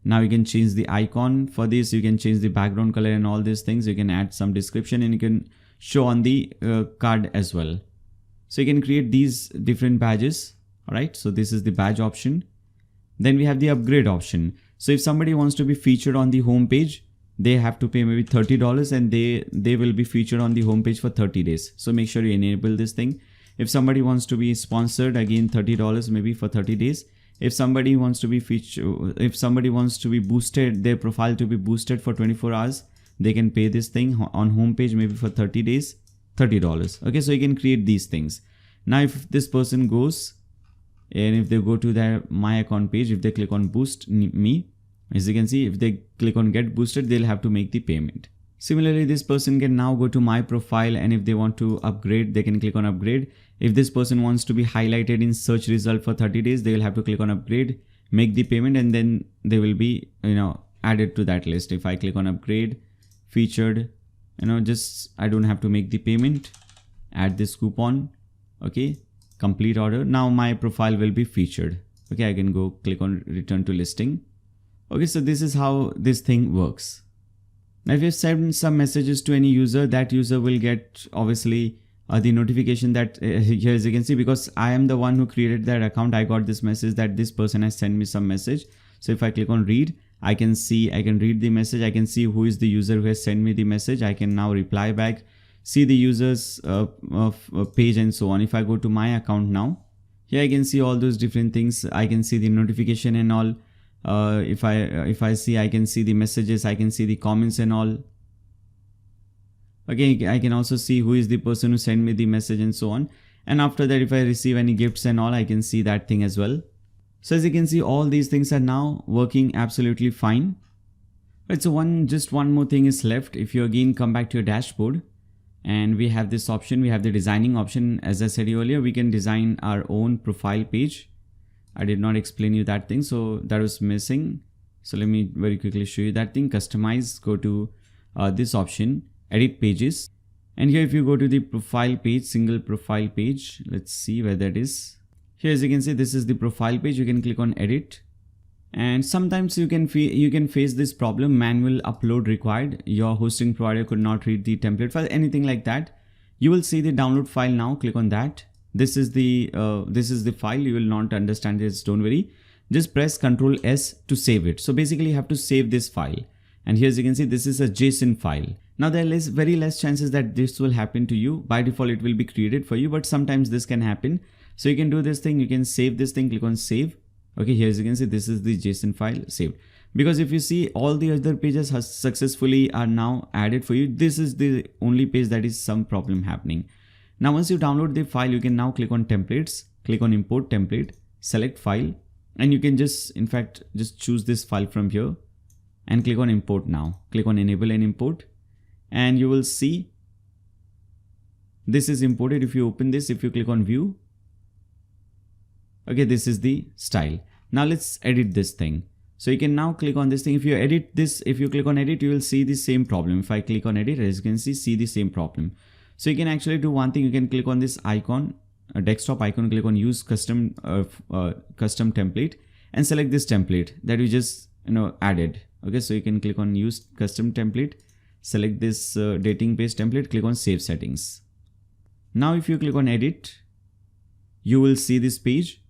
Now you can change the icon. For this you can change the background color and all these things. You can add some description and you can show on the card as well. So you can create these different badges. Alright, so this is the badge option. Then we have the upgrade option. So if somebody wants to be featured on the home page, they have to pay maybe $30, and they will be featured on the home page for 30 days. So make sure you enable this thing. If somebody wants to be sponsored, again $30 maybe for 30 days. If somebody wants to be featured, if somebody wants to be boosted, their profile to be boosted for 24 hours, they can pay this thing on home page maybe for 30 days, $30. Okay, so you can create these things. Now if this person goes, and if they go to their my account page, if they click on boost me, as you can see, if they click on get boosted, they'll have to make the payment. Similarly, this person can now go to my profile, and if they want to upgrade, they can click on upgrade. If this person wants to be highlighted in search result for 30 days, they will have to click on upgrade, make the payment, and then they will be added to that list. If I click on upgrade, featured, just I don't have to make the payment, add this coupon, okay, complete order. Now my profile will be featured. Okay, I can go click on return to listing. Okay, so this is how this thing works. Now if you send some messages to any user, that user will get obviously the notification that here, as you can see, because I am the one who created that account, I got this message that this person has sent me some message. So if I click on read, I can read the message, I can see who is the user who has sent me the message. I can now reply back, see the user's page and so on. If I go to my account now, here I can see all those different things. I can see the notification and all. If I see, I can see the messages, I can see the comments and all. Okay, I can also see who is the person who sent me the message and so on. And after that, if I receive any gifts and all, I can see that thing as well. So as you can see, all these things are now working absolutely fine. Right, so just one more thing is left. If you again come back to your dashboard, and we have this option, we have the designing option. As I said earlier, we can design our own profile page. I did not explain you that thing, so that was missing. So let me very quickly show you that thing. Customize, go to this option, edit pages, and here if you go to the profile page, single profile page, let's see where that is. Here, as you can see, this is the profile page. You can click on edit, and sometimes you can face this problem: manual upload required, your hosting provider could not read the template file, anything like that. You will see the download file now. Click on that. This is the file. You will not understand this, don't worry. Just press Ctrl S to save it. So basically you have to save this file, and here as you can see, this is a JSON file. Now there are very less chances that this will happen to you. By default it will be created for you, but sometimes this can happen. So you can do this thing, you can save this thing, click on save. Okay, here as you can see, this is the JSON file saved. Because if you see, all the other pages has successfully are now added for you. This is the only page that is some problem happening. Now once you download the file, you can now click on templates, click on import template, select file, and you can just choose this file from here and click on import now. Click on enable and import, and you will see this is imported. If you open this, if you click on view, okay, this is the style. Now let's edit this thing. So you can now click on this thing. If you edit this, if you click on edit, you will see the same problem. If I click on edit, as you can see the same problem. So you can actually do one thing. You can click on this icon, a desktop icon, click on use custom template, and select this template that we just added. Okay, so you can click on use custom template, select this dating page template, click on save settings. Now if you click on edit, you will see this page,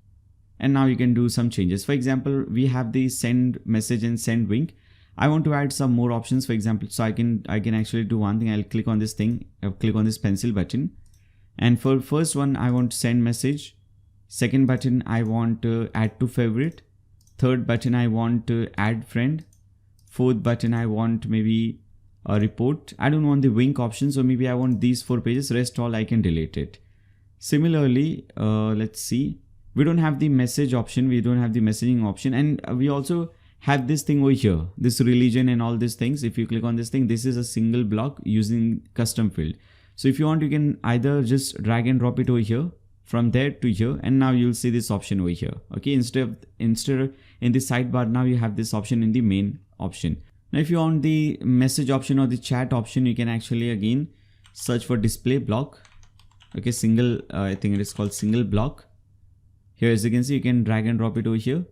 and now you can do some changes. For example, we have the send message and send link. I want to add some more options, for example. So I can actually do one thing. I'll click on this thing, I'll click on this pencil button, and for first one I want send message, second button I want add to favorite, third button I want add friend, fourth button I want maybe a report. I don't want the link option, so maybe I want these 4 pages, rest all I can delete it. Similarly, let's see, we don't have the message option, we don't have the messaging option, and we also have this thing over here, this religion and all these things. If you click on this thing, this is a single block using custom field. So if you want, you can either just drag and drop it over here, from there to here, and now you'll see this option over here. Okay, instead of in the sidebar, now you have this option in the main option. Now if you want the message option or the chat option, you can actually again search for display block. Okay, single, I think it is called single block. Here as you can see, you can drag and drop it over here,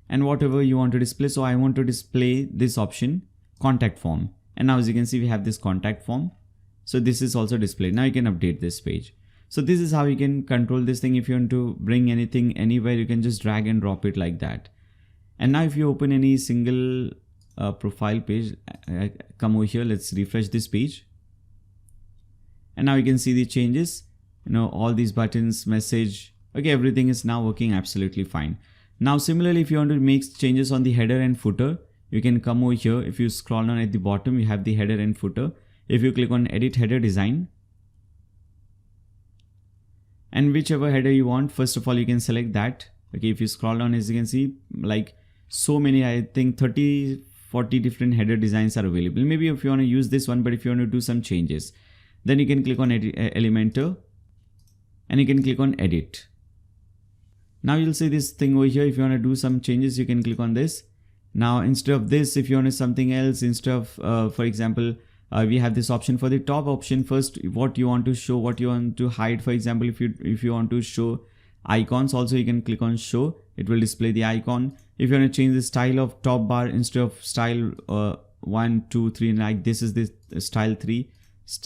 and whatever you want to display. So I want to display this option, contact form, and now as you can see, we have this contact form. So this is also displayed. Now you can update this page. So this is how you can control this thing. If you want to bring anything anywhere, you can just drag and drop it like that. And now if you open any single profile page, come over here, let's refresh this page, and now you can see the changes, all these buttons, message. Okay, everything is now working absolutely fine. Now similarly, if you want to make changes on the header and footer, you can come over here. If you scroll down at the bottom, you have the header and footer. If you click on edit header design, and whichever header you want, first of all you can select that. Okay, if you scroll down, as you can see, like so many, I think 30-40 different header designs are available. Maybe if you want to use this one, but if you want to do some changes, then you can click on Elementor, and you can click on edit. Now you'll see this thing over here. If you want to do some changes, you can click on this. Now instead of this, if you want something else, instead of for example, we have this option for the top option. First, what you want to show, what you want to hide. For example, if you want to show icons, also you can click on show, it will display the icon. If you want to change the style of top bar, instead of style 1, 2, 3, like this is this style 3,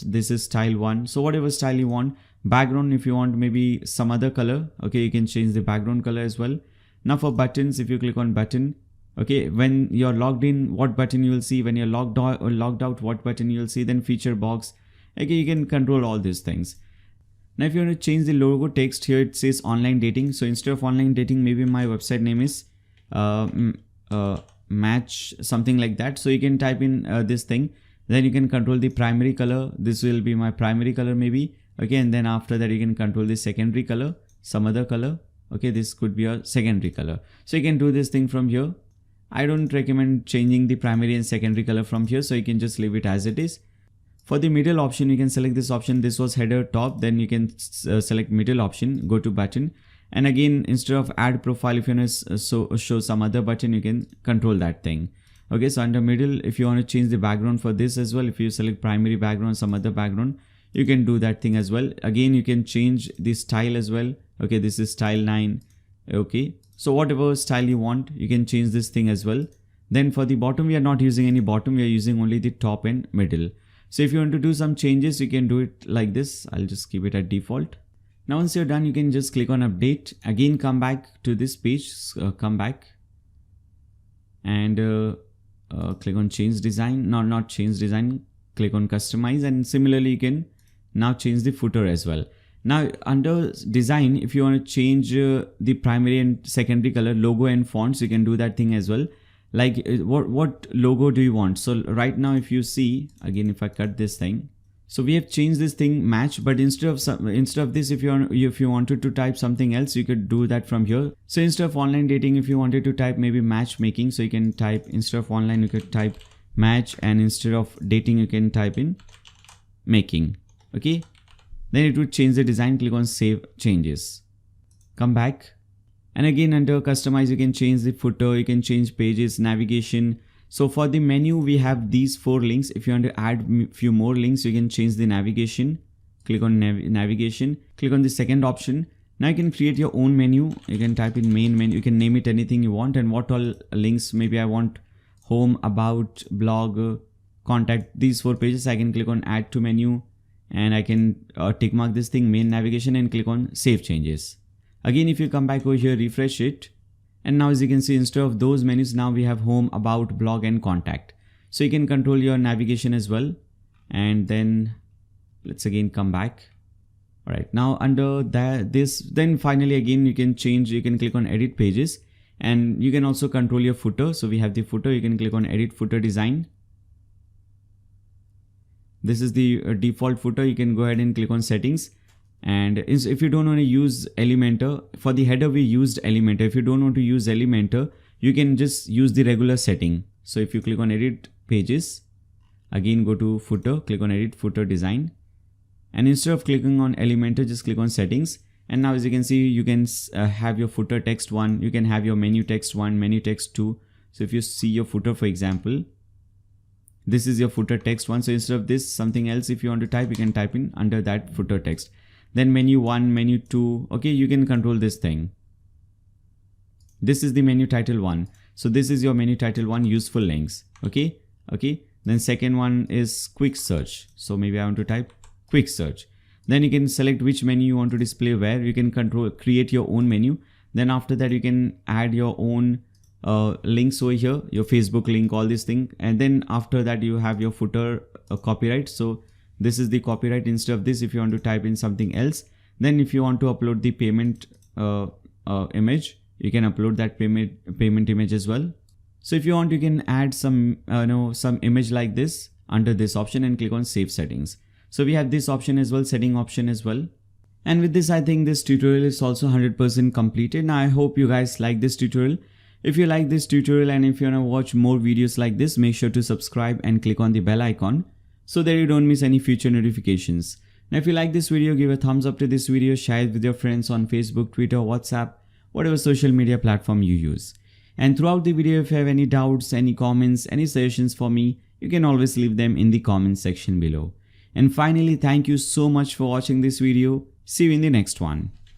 this is style 1. So whatever style you want. Background, if you want maybe some other color, okay, you can change the background color as well. Now for buttons, if you click on button, okay, when you're logged in, what button you will see, when you're logged out, what button you will see, then feature box. Okay, you can control all these things. Now if you want to change the logo text, here it says online dating. So instead of online dating, maybe my website name is match, something like that. So you can type in this thing, then you can control the primary color. This will be my primary color maybe. Okay, and then after that you can control the secondary color, some other color. Okay, this could be a secondary color. So you can do this thing from here. I don't recommend changing the primary and secondary color from here, so you can just leave it as it is. For the middle option, you can select this option. This was header top, then you can select middle option, go to button, And again, instead of add profile, if you want to show some other button, you can control that thing. Okay, so under middle, if you want to change the background for this as well, if you select primary background, some other background, you can do that thing as well. Again, you can change the style as well. Okay, this is style 9. Okay, so whatever style you want, you can change this thing as well. Then for the bottom, we are not using any bottom, we are using only the top and middle. So if you want to do some changes, you can do it like this. I'll just keep it at default. Now once you're done, you can just click on update. Again, come back to this page, come back and click on change design. No, not change design, click on customize, and similarly you can now change the footer as well. Now under design, if you want to change the primary and secondary color, logo and fonts, you can do that thing as well. Like what logo do you want? So right now, if you see, again, if I cut this thing, so we have changed this thing match, but instead of this, if you wanted to type something else, you could do that from here. So instead of online dating, if you wanted to type maybe matchmaking, so you can type, instead of online, you could type match, and instead of dating, you can type in making. Okay, then it would change the design. Click on save changes, come back, and again under customize, you can change the footer, you can change pages, navigation. So for the menu, we have these 4 links. If you want to add few more links, you can change the navigation. Click on navigation, click on the second option. Now you can create your own menu. You can type in main menu, you can name it anything you want, and what all links, maybe I want home, about, blog, contact, these 4 pages. I can click on add to menu, and I can tick mark this thing, main navigation, and click on save changes. Again, if you come back over here, refresh it, and now as you can see, instead of those menus, now we have home, about, blog, and contact. So you can control your navigation as well. And then let's again come back. All right, now under then finally again, you can change, you can click on edit pages, and you can also control your footer. So we have the footer, you can click on edit footer design. This is the default footer. You can go ahead and click on settings. And if you don't want to use Elementor, for the header we used Elementor. If you don't want to use Elementor, you can just use the regular setting. So if you click on edit pages, again go to footer, click on edit footer design, and instead of clicking on Elementor, just click on settings. And now as you can see, you can have your footer text 1, you can have your menu text 1, menu text 2. So if you see your footer, for example, this is your footer text 1. So instead of this, something else, if you want to type, you can type in under that footer text. Then menu 1, menu 2, okay, you can control this thing. This is the menu title 1. So this is your menu title 1, useful links. Okay. Then second one is quick search. So maybe I want to type quick search. Then you can select which menu you want to display where. You can create your own menu. Then after that, you can add your own links over here, your Facebook link, all these things. And then after that, you have your footer copyright. So this is the copyright. Instead of this, if you want to type in something else, then if you want to upload the payment image, you can upload that payment image as well. So if you want, you can add some some image like this under this option and click on save settings. So we have this option as well, setting option as well. And with this, I think this tutorial is also 100% completed. Now I hope you guys like this tutorial. If you like this tutorial and if you want to watch more videos like this, make sure to subscribe and click on the bell icon so that you don't miss any future notifications. Now if you like this video, give a thumbs up to this video, share it with your friends on Facebook, Twitter, WhatsApp, whatever social media platform you use. And throughout the video, if you have any doubts, any comments, any suggestions for me, you can always leave them in the comment section below. And finally, thank you so much for watching this video. See you in the next one.